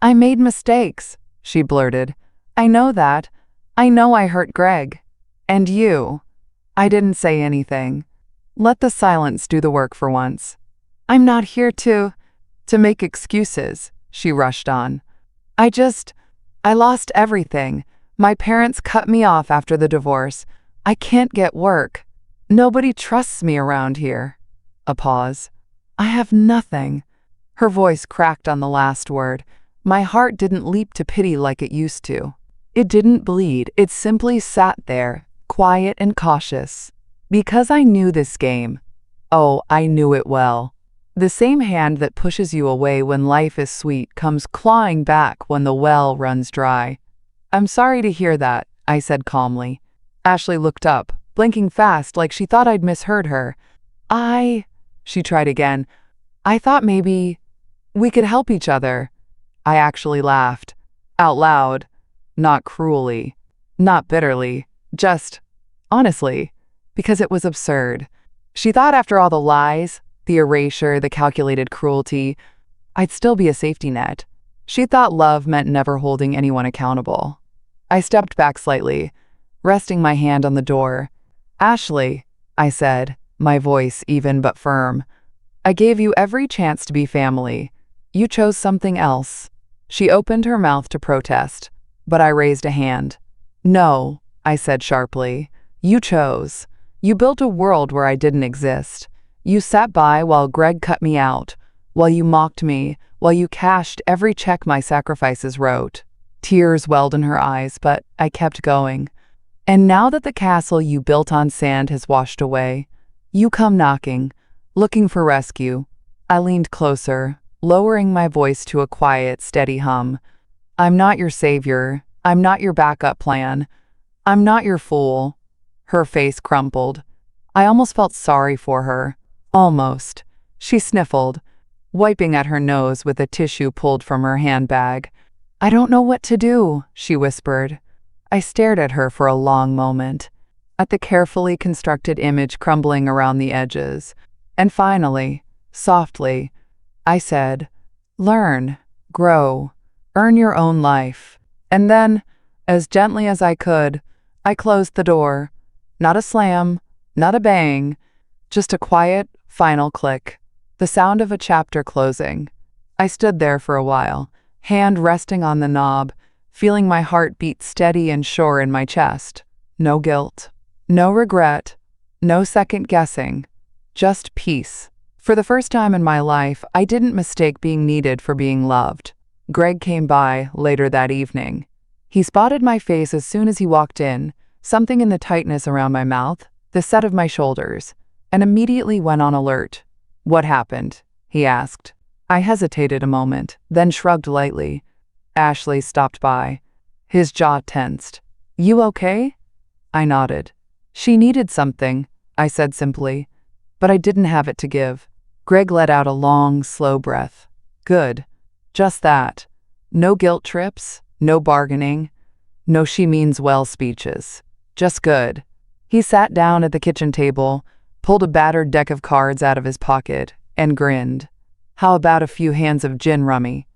"I made mistakes," she blurted. "I know that. I know I hurt Greg. And you." I didn't say anything. Let the silence do the work for once. "I'm not here to make excuses," she rushed on. I lost everything. My parents cut me off after the divorce. I can't get work. Nobody trusts me around here." A pause. "I have nothing." Her voice cracked on the last word. My heart didn't leap to pity like it used to. It didn't bleed. It simply sat there, quiet and cautious. Because I knew this game. Oh, I knew it well. The same hand that pushes you away when life is sweet comes clawing back when the well runs dry. "I'm sorry to hear that," I said calmly. Ashley looked up, blinking fast like she thought I'd misheard her. She tried again. "I thought maybe we could help each other." I actually laughed. Out loud. Not cruelly. Not bitterly. Just, honestly, because it was absurd. She thought after all the lies, the erasure, the calculated cruelty, I'd still be a safety net. She thought love meant never holding anyone accountable. I stepped back slightly, resting my hand on the door. "Ashley," I said, my voice even but firm, "I gave you every chance to be family. You chose something else." She opened her mouth to protest, but I raised a hand. "No," I said sharply. "You chose. You built a world where I didn't exist. You sat by while Greg cut me out, while you mocked me, while you cashed every check my sacrifices wrote." Tears welled in her eyes, but I kept going. "And now that the castle you built on sand has washed away, you come knocking, looking for rescue." I leaned closer, lowering my voice to a quiet, steady hum. "I'm not your savior. I'm not your backup plan. I'm not your fool." Her face crumpled. I almost felt sorry for her. Almost. She sniffled, wiping at her nose with a tissue pulled from her handbag. "I don't know what to do," she whispered. I stared at her for a long moment, at the carefully constructed image crumbling around the edges. And finally, softly, I said, "Learn, grow, earn your own life." And then, as gently as I could, I closed the door. Not a slam, not a bang, just a quiet, final click, the sound of a chapter closing. I stood there for a while, hand resting on the knob, feeling my heart beat steady and sure in my chest. No guilt, no regret, no second guessing, just peace. For the first time in my life, I didn't mistake being needed for being loved. Greg came by later that evening. He spotted my face as soon as he walked in, something in the tightness around my mouth, the set of my shoulders, and immediately went on alert. "What happened?" he asked. I hesitated a moment, then shrugged lightly. Ashley stopped by. His jaw tensed. "You okay?" I nodded. "She needed something," I said simply, but I didn't have it to give. Greg let out a long, slow breath. "Good. Just that. No guilt trips, no bargaining, no she means well speeches. Just good." He sat down at the kitchen table, pulled a battered deck of cards out of his pocket, and grinned. "How about a few hands of gin rummy?"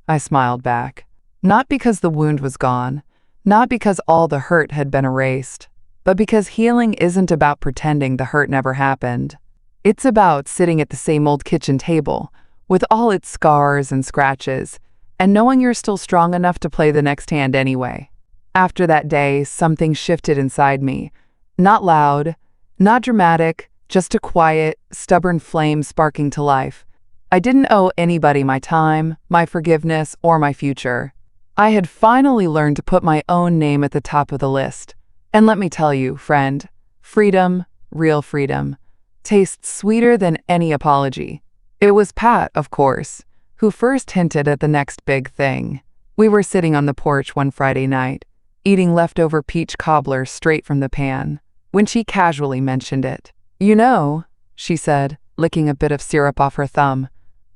I smiled back. Not because the wound was gone, not because all the hurt had been erased, but because healing isn't about pretending the hurt never happened. It's about sitting at the same old kitchen table, with all its scars and scratches, and knowing you're still strong enough to play the next hand anyway. After that day, something shifted inside me. Not loud, not dramatic, just a quiet, stubborn flame sparking to life. I didn't owe anybody my time, my forgiveness, or my future. I had finally learned to put my own name at the top of the list. And let me tell you, friend, freedom, real freedom, tastes sweeter than any apology. It was Pat, of course, who first hinted at the next big thing. We were sitting on the porch one Friday night, eating leftover peach cobbler straight from the pan, when she casually mentioned it. "You know," she said, licking a bit of syrup off her thumb,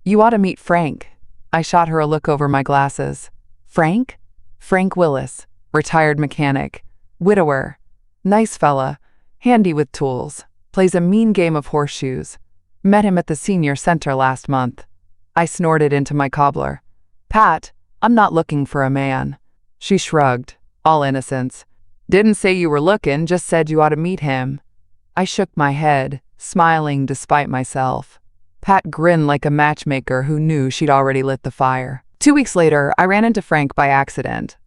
"you ought to meet Frank." I shot her a look over my glasses. Frank? Frank Willis, retired mechanic, widower, nice fella, handy with tools, plays a mean game of horseshoes. Met him at the senior center last month. I snorted into my cobbler. "Pat, I'm not looking for a man." She shrugged, all innocence. "Didn't say you were looking, just said you ought to meet him." I shook my head, smiling despite myself. Pat grinned like a matchmaker who knew she'd already lit the fire. 2 weeks later, I ran into Frank by accident.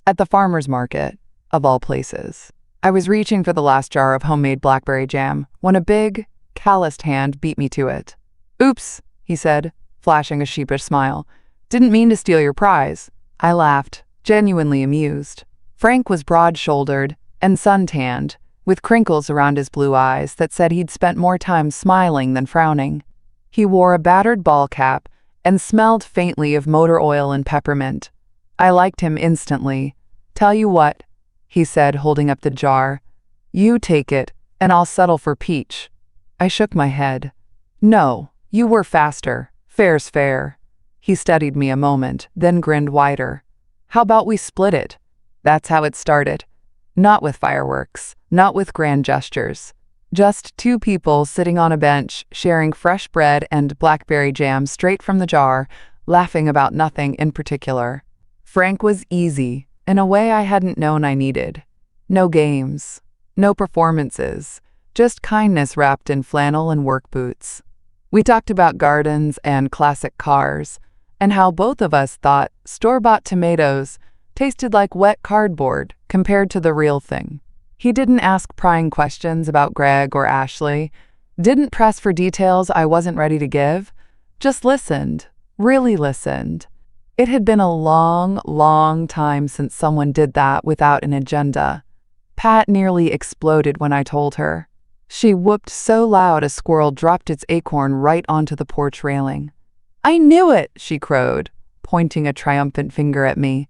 At the farmer's market, of all places. I was reaching for the last jar of homemade blackberry jam when a big, calloused hand beat me to it. "Oops," he said, flashing a sheepish smile. "Didn't mean to steal your prize." I laughed, genuinely amused. Frank was broad-shouldered and sun-tanned, with crinkles around his blue eyes that said he'd spent more time smiling than frowning. He wore a battered ball cap and smelled faintly of motor oil and peppermint. I liked him instantly. "Tell you what," he said, holding up the jar. "You take it, and I'll settle for peach." I shook my head. "No, you were faster. Fair's fair." He studied me a moment, then grinned wider. "How about we split it?" That's how it started. Not with fireworks, not with grand gestures. Just two people sitting on a bench, sharing fresh bread and blackberry jam straight from the jar, laughing about nothing in particular. Frank was easy, in a way I hadn't known I needed. No games, no performances, just kindness wrapped in flannel and work boots. We talked about gardens and classic cars, and how both of us thought store-bought tomatoes tasted like wet cardboard compared to the real thing. He didn't ask prying questions about Greg or Ashley, didn't press for details I wasn't ready to give, just listened, really listened. It had been a long, long time since someone did that without an agenda. Pat nearly exploded when I told her. She whooped so loud a squirrel dropped its acorn right onto the porch railing. "I knew it," she crowed, pointing a triumphant finger at me.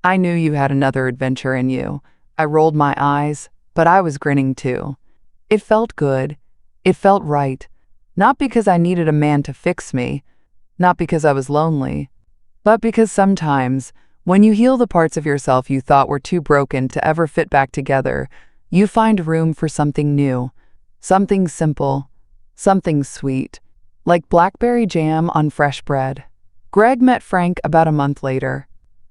"I knew you had another adventure in you." I rolled my eyes, but I was grinning too. It felt good. It felt right. Not because I needed a man to fix me, not because I was lonely, but because sometimes, when you heal the parts of yourself you thought were too broken to ever fit back together, you find room for something new, something simple, something sweet, like blackberry jam on fresh bread. Greg met Frank about a month later.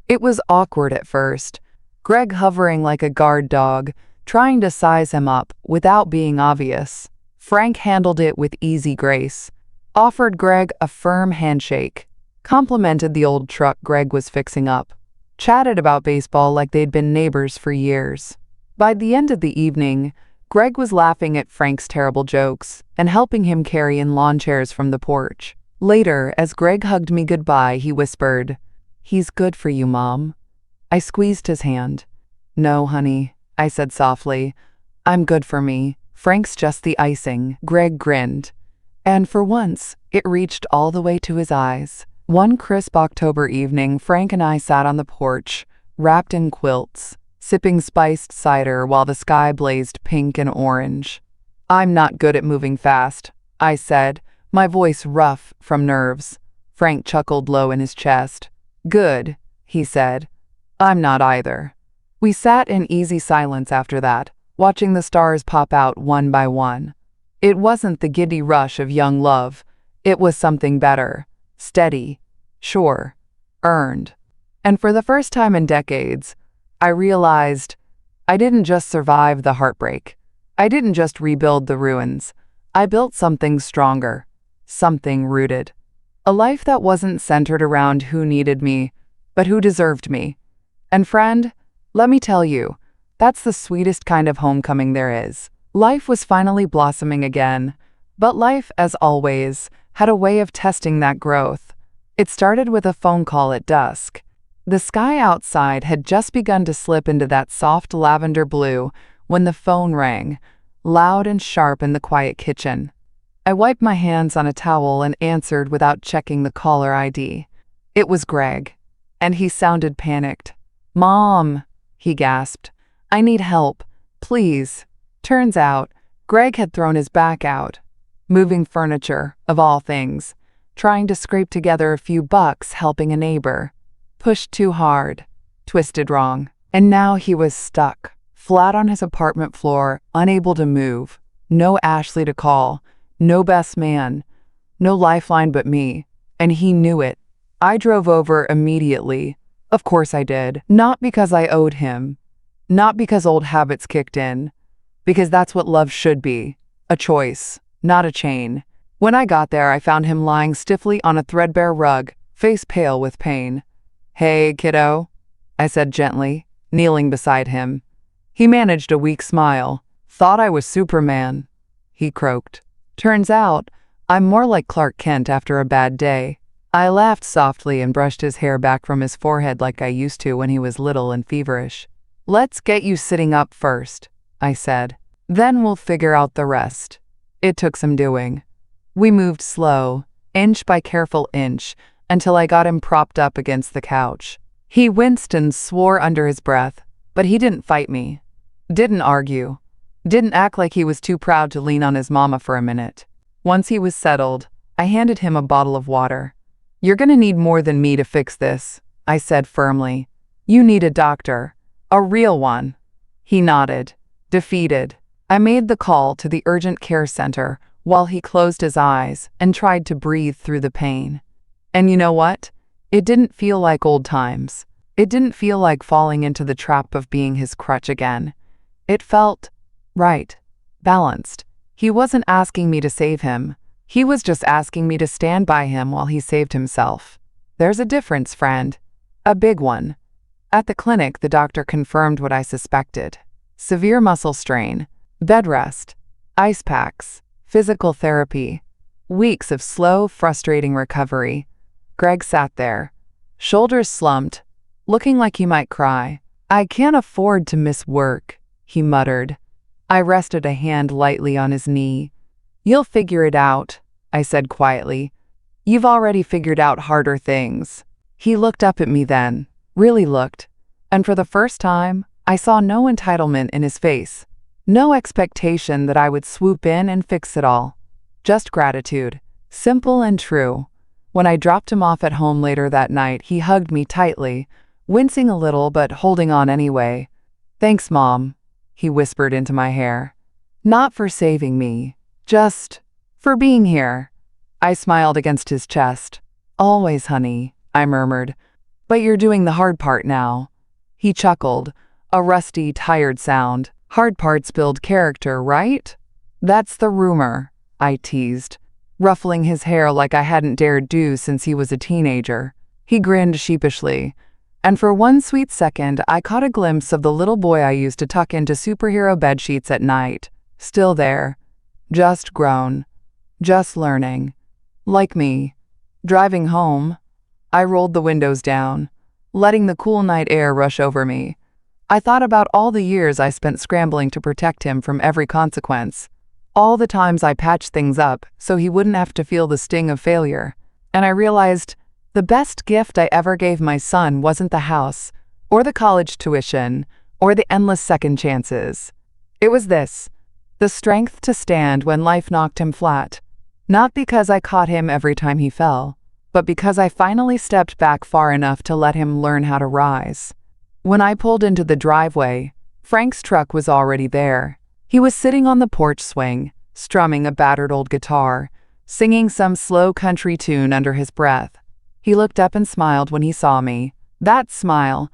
It was awkward at first. Greg hovering like a guard dog, trying to size him up without being obvious. Frank handled it with easy grace, offered Greg a firm handshake, complimented the old truck Greg was fixing up, chatted about baseball like they'd been neighbors for years. By the end of the evening, Greg was laughing at Frank's terrible jokes and helping him carry in lawn chairs from the porch. Later, as Greg hugged me goodbye, he whispered, "He's good for you, Mom." I squeezed his hand. "No, honey," I said softly. "I'm good for me. Frank's just the icing." Greg grinned. And for once, it reached all the way to his eyes. One crisp October evening, Frank and I sat on the porch, wrapped in quilts, sipping spiced cider while the sky blazed pink and orange. "I'm not good at moving fast," I said, my voice rough from nerves. Frank chuckled low in his chest. "Good," he said. "I'm not either." We sat in easy silence after that, watching the stars pop out one by one. It wasn't the giddy rush of young love. It was something better, steady, sure, earned. And for the first time in decades, I realized I didn't just survive the heartbreak. I didn't just rebuild the ruins. I built something stronger, something rooted. A life that wasn't centered around who needed me, but who deserved me. And friend, let me tell you, that's the sweetest kind of homecoming there is. Life was finally blossoming again, but life, as always, had a way of testing that growth. It started with a phone call at dusk. The sky outside had just begun to slip into that soft lavender blue when the phone rang, loud and sharp in the quiet kitchen. I wiped my hands on a towel and answered without checking the caller ID. It was Greg, and he sounded panicked. "Mom," he gasped. "I need help, please." Turns out, Greg had thrown his back out, moving furniture, of all things, trying to scrape together a few bucks helping a neighbor. Pushed too hard, twisted wrong, and now he was stuck, flat on his apartment floor, unable to move. No Ashley to call, no best man, no lifeline but me, and he knew it. I drove over immediately. Of course I did. Not because I owed him, not because old habits kicked in, because that's what love should be, a choice, not a chain. When I got there, I found him lying stiffly on a threadbare rug, face pale with pain. "Hey, kiddo," I said gently, kneeling beside him. He managed a weak smile. "Thought I was Superman," he croaked. "Turns out, I'm more like Clark Kent after a bad day." I laughed softly and brushed his hair back from his forehead like I used to when he was little and feverish. "Let's get you sitting up first," I said. "Then we'll figure out the rest." It took some doing. We moved slow, inch by careful inch, until I got him propped up against the couch. He winced and swore under his breath, but he didn't fight me. Didn't argue. Didn't act like he was too proud to lean on his mama for a minute. Once he was settled, I handed him a bottle of water. "You're gonna need more than me to fix this," I said firmly. "You need a doctor. A real one." He nodded, defeated. I made the call to the urgent care center while he closed his eyes and tried to breathe through the pain. And you know what? It didn't feel like old times. It didn't feel like falling into the trap of being his crutch again. It felt right, balanced. He wasn't asking me to save him. He was just asking me to stand by him while he saved himself. There's a difference, friend. A big one. At the clinic, the doctor confirmed what I suspected. Severe muscle strain, bed rest, ice packs, physical therapy, weeks of slow, frustrating recovery. Greg sat there, shoulders slumped, looking like he might cry. "I can't afford to miss work," he muttered. I rested a hand lightly on his knee. "You'll figure it out," I said quietly. "You've already figured out harder things." He looked up at me then, really looked, and for the first time, I saw no entitlement in his face, no expectation that I would swoop in and fix it all. Just gratitude, simple and true. When I dropped him off at home later that night, he hugged me tightly, wincing a little but holding on anyway. "Thanks, Mom," he whispered into my hair. "Not for saving me, just for being here." I smiled against his chest. "Always, honey," I murmured. "But you're doing the hard part now." He chuckled, a rusty, tired sound. "Hard parts build character, right?" "That's the rumor," I teased, ruffling his hair like I hadn't dared do since he was a teenager. He grinned sheepishly, and for one sweet second I caught a glimpse of the little boy I used to tuck into superhero bedsheets at night, still there, just grown, just learning. Like me. Driving home, I rolled the windows down, letting the cool night air rush over me. I thought about all the years I spent scrambling to protect him from every consequence. All the times I patched things up so he wouldn't have to feel the sting of failure. And I realized the best gift I ever gave my son wasn't the house, or the college tuition, or the endless second chances. It was this, the strength to stand when life knocked him flat. Not because I caught him every time he fell, but because I finally stepped back far enough to let him learn how to rise. When I pulled into the driveway, Frank's truck was already there. He was sitting on the porch swing, strumming a battered old guitar, singing some slow country tune under his breath. He looked up and smiled when he saw me. That smile,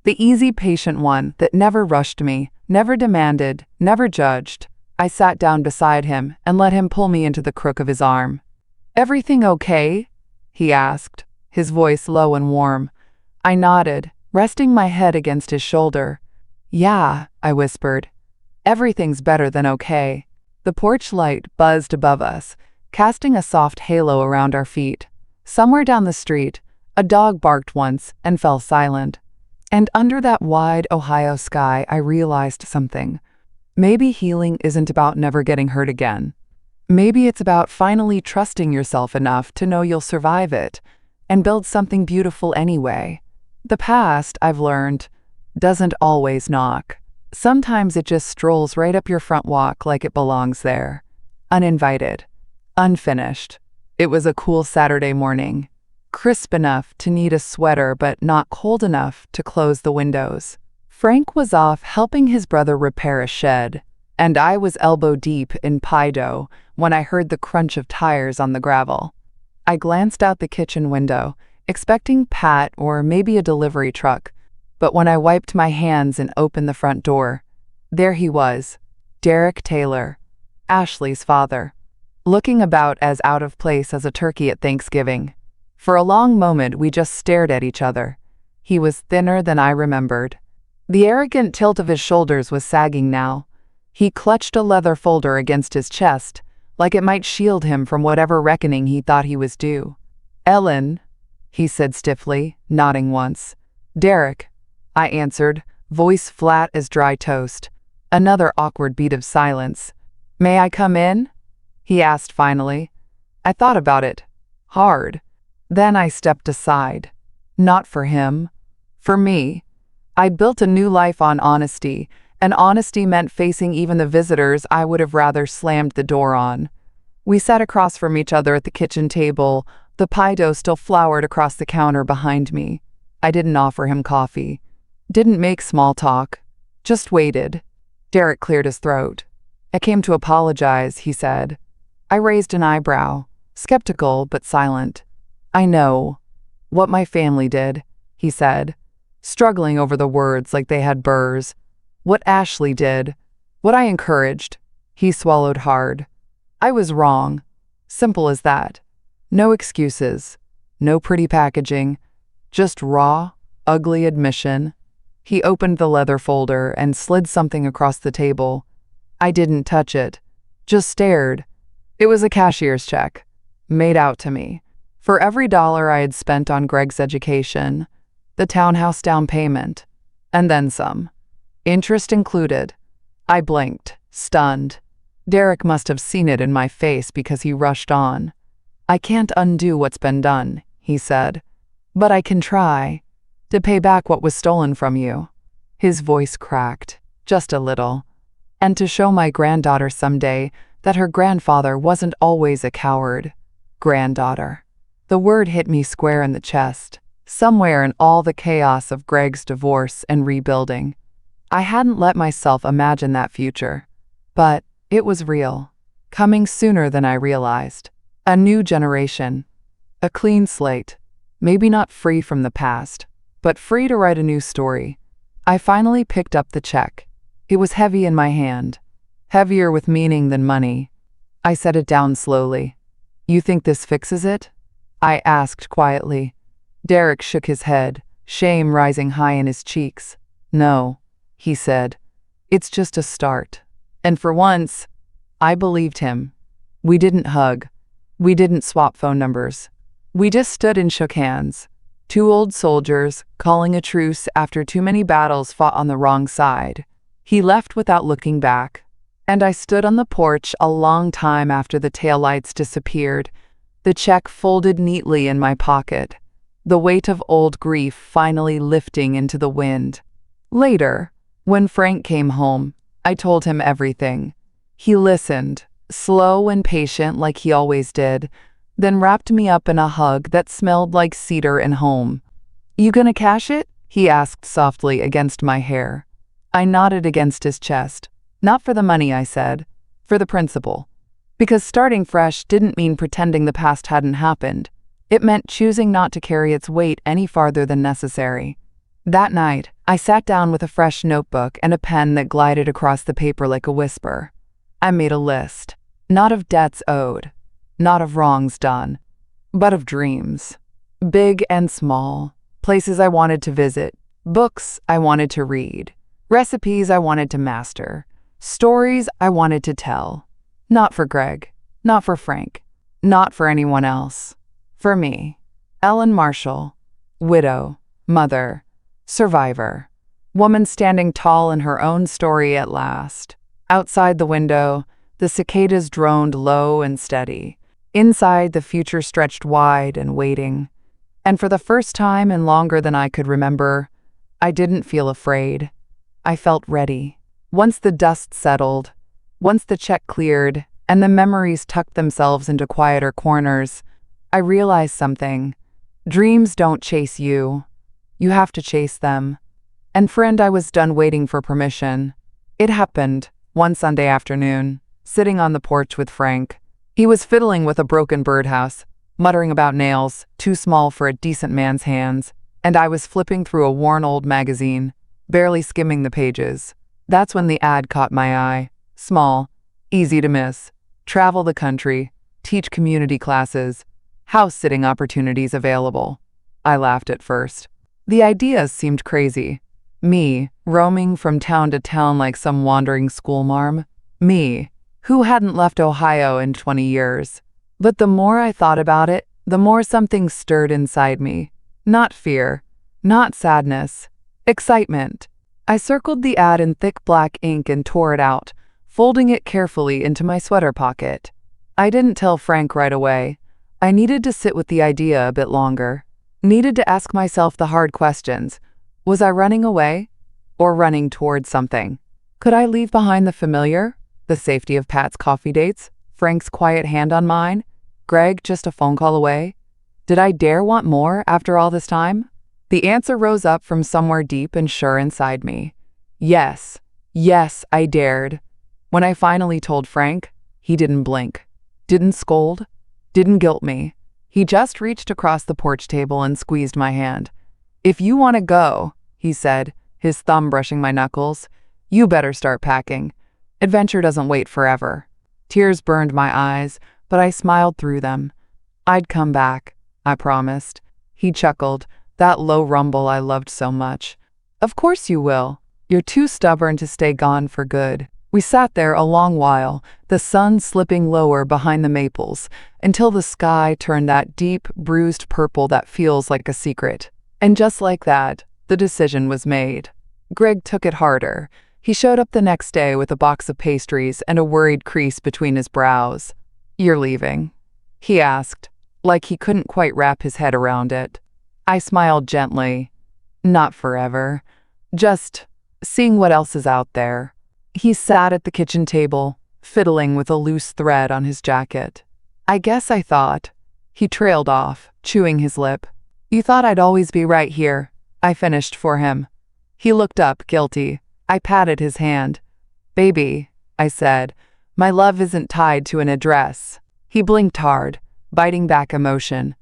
the easy, patient one that never rushed me, never demanded, never judged. I sat down beside him and let him pull me into the crook of his arm. "Everything okay?" he asked, his voice low and warm. I nodded, resting my head against his shoulder. "Yeah," I whispered. "Everything's better than okay." The porch light buzzed above us, casting a soft halo around our feet. Somewhere down the street, a dog barked once and fell silent. And under that wide Ohio sky, I realized something. Maybe healing isn't about never getting hurt again. Maybe it's about finally trusting yourself enough to know you'll survive it and build something beautiful anyway. The past, I've learned, doesn't always knock. Sometimes it just strolls right up your front walk like it belongs there. Uninvited. Unfinished. It was a cool Saturday morning. Crisp enough to need a sweater but not cold enough to close the windows. Frank was off helping his brother repair a shed, and I was elbow deep in pie dough when I heard the crunch of tires on the gravel. I glanced out the kitchen window, expecting Pat or maybe a delivery truck, but when I wiped my hands and opened the front door, there he was, Derek Taylor, Ashley's father, looking about as out of place as a turkey at Thanksgiving. For a long moment we just stared at each other. He was thinner than I remembered. The arrogant tilt of his shoulders was sagging now. He clutched a leather folder against his chest, like it might shield him from whatever reckoning he thought he was due. "Ellen," he said stiffly, nodding once. "Derek," I answered, voice flat as dry toast. Another awkward beat of silence. "May I come in?" he asked finally. I thought about it. Hard. Then I stepped aside. Not for him. For me. I built a new life on honesty, and honesty meant facing even the visitors I would have rather slammed the door on. We sat across from each other at the kitchen table, the pie dough still floured across the counter behind me. I didn't offer him coffee. Didn't make small talk. Just waited. Derek cleared his throat. "I came to apologize," he said. I raised an eyebrow, skeptical but silent. "I know what my family did," he said, struggling over the words like they had burrs. "What Ashley did, what I encouraged." He swallowed hard. "I was wrong. Simple as that. No excuses, no pretty packaging, just raw, ugly admission." He opened the leather folder and slid something across the table. I didn't touch it, just stared. It was a cashier's check, made out to me, for every dollar I had spent on Greg's education, the townhouse down payment, and then some. Interest included. I blinked, stunned. Derek must have seen it in my face because he rushed on. "I can't undo what's been done," he said, "but I can try to pay back what was stolen from you." His voice cracked, just a little. "And to show my granddaughter someday that her grandfather wasn't always a coward." Granddaughter. The word hit me square in the chest, somewhere in all the chaos of Greg's divorce and rebuilding. I hadn't let myself imagine that future, but it was real, coming sooner than I realized. A new generation, a clean slate, maybe not free from the past, but free to write a new story. I finally picked up the check. It was heavy in my hand, heavier with meaning than money. I set it down slowly. "You think this fixes it?" I asked quietly. Derek shook his head, shame rising high in his cheeks. "No," he said. "It's just a start." And for once, I believed him. We didn't hug. We didn't swap phone numbers. We just stood and shook hands. Two old soldiers, calling a truce after too many battles fought on the wrong side. He left without looking back, and I stood on the porch a long time after the taillights disappeared, the check folded neatly in my pocket, the weight of old grief finally lifting into the wind. Later, when Frank came home, I told him everything. He listened, slow and patient like he always did, then wrapped me up in a hug that smelled like cedar and home. "You gonna cash it?" he asked softly against my hair. I nodded against his chest. "Not for the money," I said, "for the principle." Because starting fresh didn't mean pretending the past hadn't happened. It meant choosing not to carry its weight any farther than necessary. That night, I sat down with a fresh notebook and a pen that glided across the paper like a whisper. I made a list, not of debts owed, not of wrongs done, but of dreams. Big and small, places I wanted to visit, books I wanted to read, recipes I wanted to master, stories I wanted to tell. Not for Greg, not for Frank, not for anyone else. For me, Ellen Marshall, widow, mother, survivor, woman standing tall in her own story at last. Outside the window, the cicadas droned low and steady. Inside, the future stretched wide and waiting. And for the first time in longer than I could remember, I didn't feel afraid. I felt ready. Once the dust settled, once the check cleared, and the memories tucked themselves into quieter corners, I realized something. Dreams don't chase you. You have to chase them. And friend, I was done waiting for permission. It happened, one Sunday afternoon, sitting on the porch with Frank. He was fiddling with a broken birdhouse, muttering about nails, too small for a decent man's hands, and I was flipping through a worn old magazine, barely skimming the pages. That's when the ad caught my eye. Small, easy to miss. Travel the country, teach community classes, house-sitting opportunities available. I laughed at first. The ideas seemed crazy. Me, roaming from town to town like some wandering schoolmarm. Me, who hadn't left Ohio in 20 years. But the more I thought about it, the more something stirred inside me. Not fear, not sadness, excitement. I circled the ad in thick black ink and tore it out, folding it carefully into my sweater pocket. I didn't tell Frank right away. I needed to sit with the idea a bit longer. Needed to ask myself the hard questions. Was I running away or running towards something? Could I leave behind the familiar? The safety of Pat's coffee dates? Frank's quiet hand on mine? Greg just a phone call away? Did I dare want more after all this time? The answer rose up from somewhere deep and sure inside me. Yes, I dared. When I finally told Frank, he didn't blink, didn't scold, didn't guilt me. He just reached across the porch table and squeezed my hand. If you want to go, he said, his thumb brushing my knuckles, you better start packing. Adventure doesn't wait forever. Tears burned my eyes, but I smiled through them. I'd come back, I promised. He chuckled, that low rumble I loved so much. Of course you will. You're too stubborn to stay gone for good. We sat there a long while, the sun slipping lower behind the maples, until the sky turned that deep, bruised purple that feels like a secret. And just like that, the decision was made. Greg took it harder. He showed up the next day with a box of pastries and a worried crease between his brows. You're leaving? He asked, like he couldn't quite wrap his head around it. I smiled gently. Not forever. Just seeing what else is out there. He sat at the kitchen table, fiddling with a loose thread on his jacket. I guess I thought. He trailed off, chewing his lip. You thought I'd always be right here. I finished for him. He looked up, guilty. I patted his hand. Baby, I said, my love isn't tied to an address. He blinked hard, biting back emotion.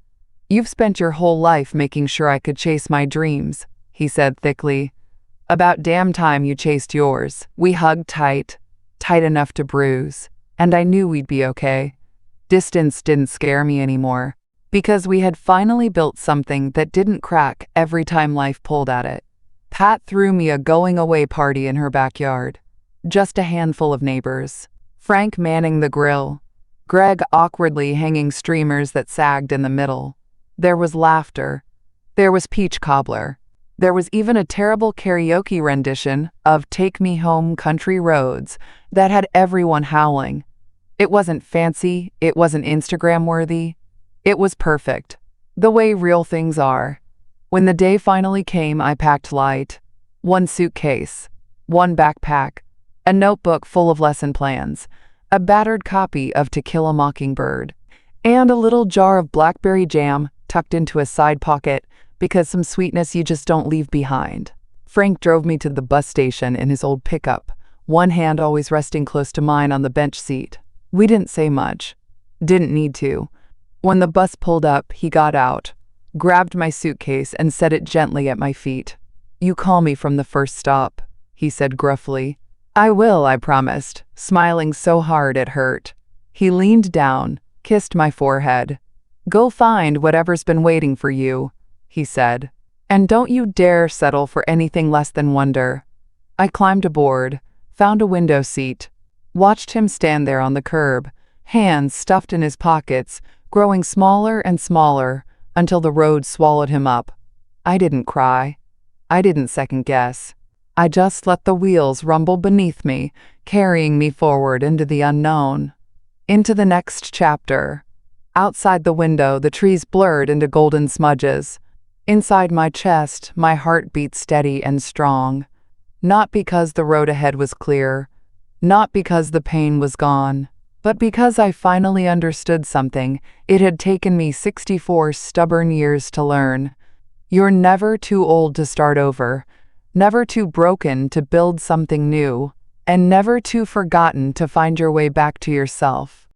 You've spent your whole life making sure I could chase my dreams, he said thickly. About damn time you chased yours. We hugged tight, tight enough to bruise, and I knew we'd be okay. Distance didn't scare me anymore, because we had finally built something that didn't crack every time life pulled at it. Pat threw me a going-away party in her backyard. Just a handful of neighbors. Frank manning the grill. Greg awkwardly hanging streamers that sagged in the middle. There was laughter. There was peach cobbler. There was even a terrible karaoke rendition of Take Me Home Country Roads that had everyone howling. It wasn't fancy, it wasn't Instagram-worthy. It was perfect, the way real things are. When the day finally came, I packed light. One suitcase, one backpack, a notebook full of lesson plans, a battered copy of To Kill a Mockingbird, and a little jar of blackberry jam tucked into a side pocket because some sweetness you just don't leave behind. Frank drove me to the bus station in his old pickup, one hand always resting close to mine on the bench seat. We didn't say much. Didn't need to. When the bus pulled up, he got out, grabbed my suitcase and set it gently at my feet. You call me from the first stop, he said gruffly. I will, I promised, smiling so hard it hurt. He leaned down, kissed my forehead. Go find whatever's been waiting for you, he said. And don't you dare settle for anything less than wonder. I climbed aboard, found a window seat, watched him stand there on the curb, hands stuffed in his pockets, growing smaller and smaller until the road swallowed him up. I didn't cry. I didn't second guess. I just let the wheels rumble beneath me, carrying me forward into the unknown. Into the next chapter. Outside the window, the trees blurred into golden smudges. Inside my chest, my heart beat steady and strong. Not because the road ahead was clear, not because the pain was gone, but because I finally understood something it had taken me 64 stubborn years to learn. You're never too old to start over, never too broken to build something new, and never too forgotten to find your way back to yourself.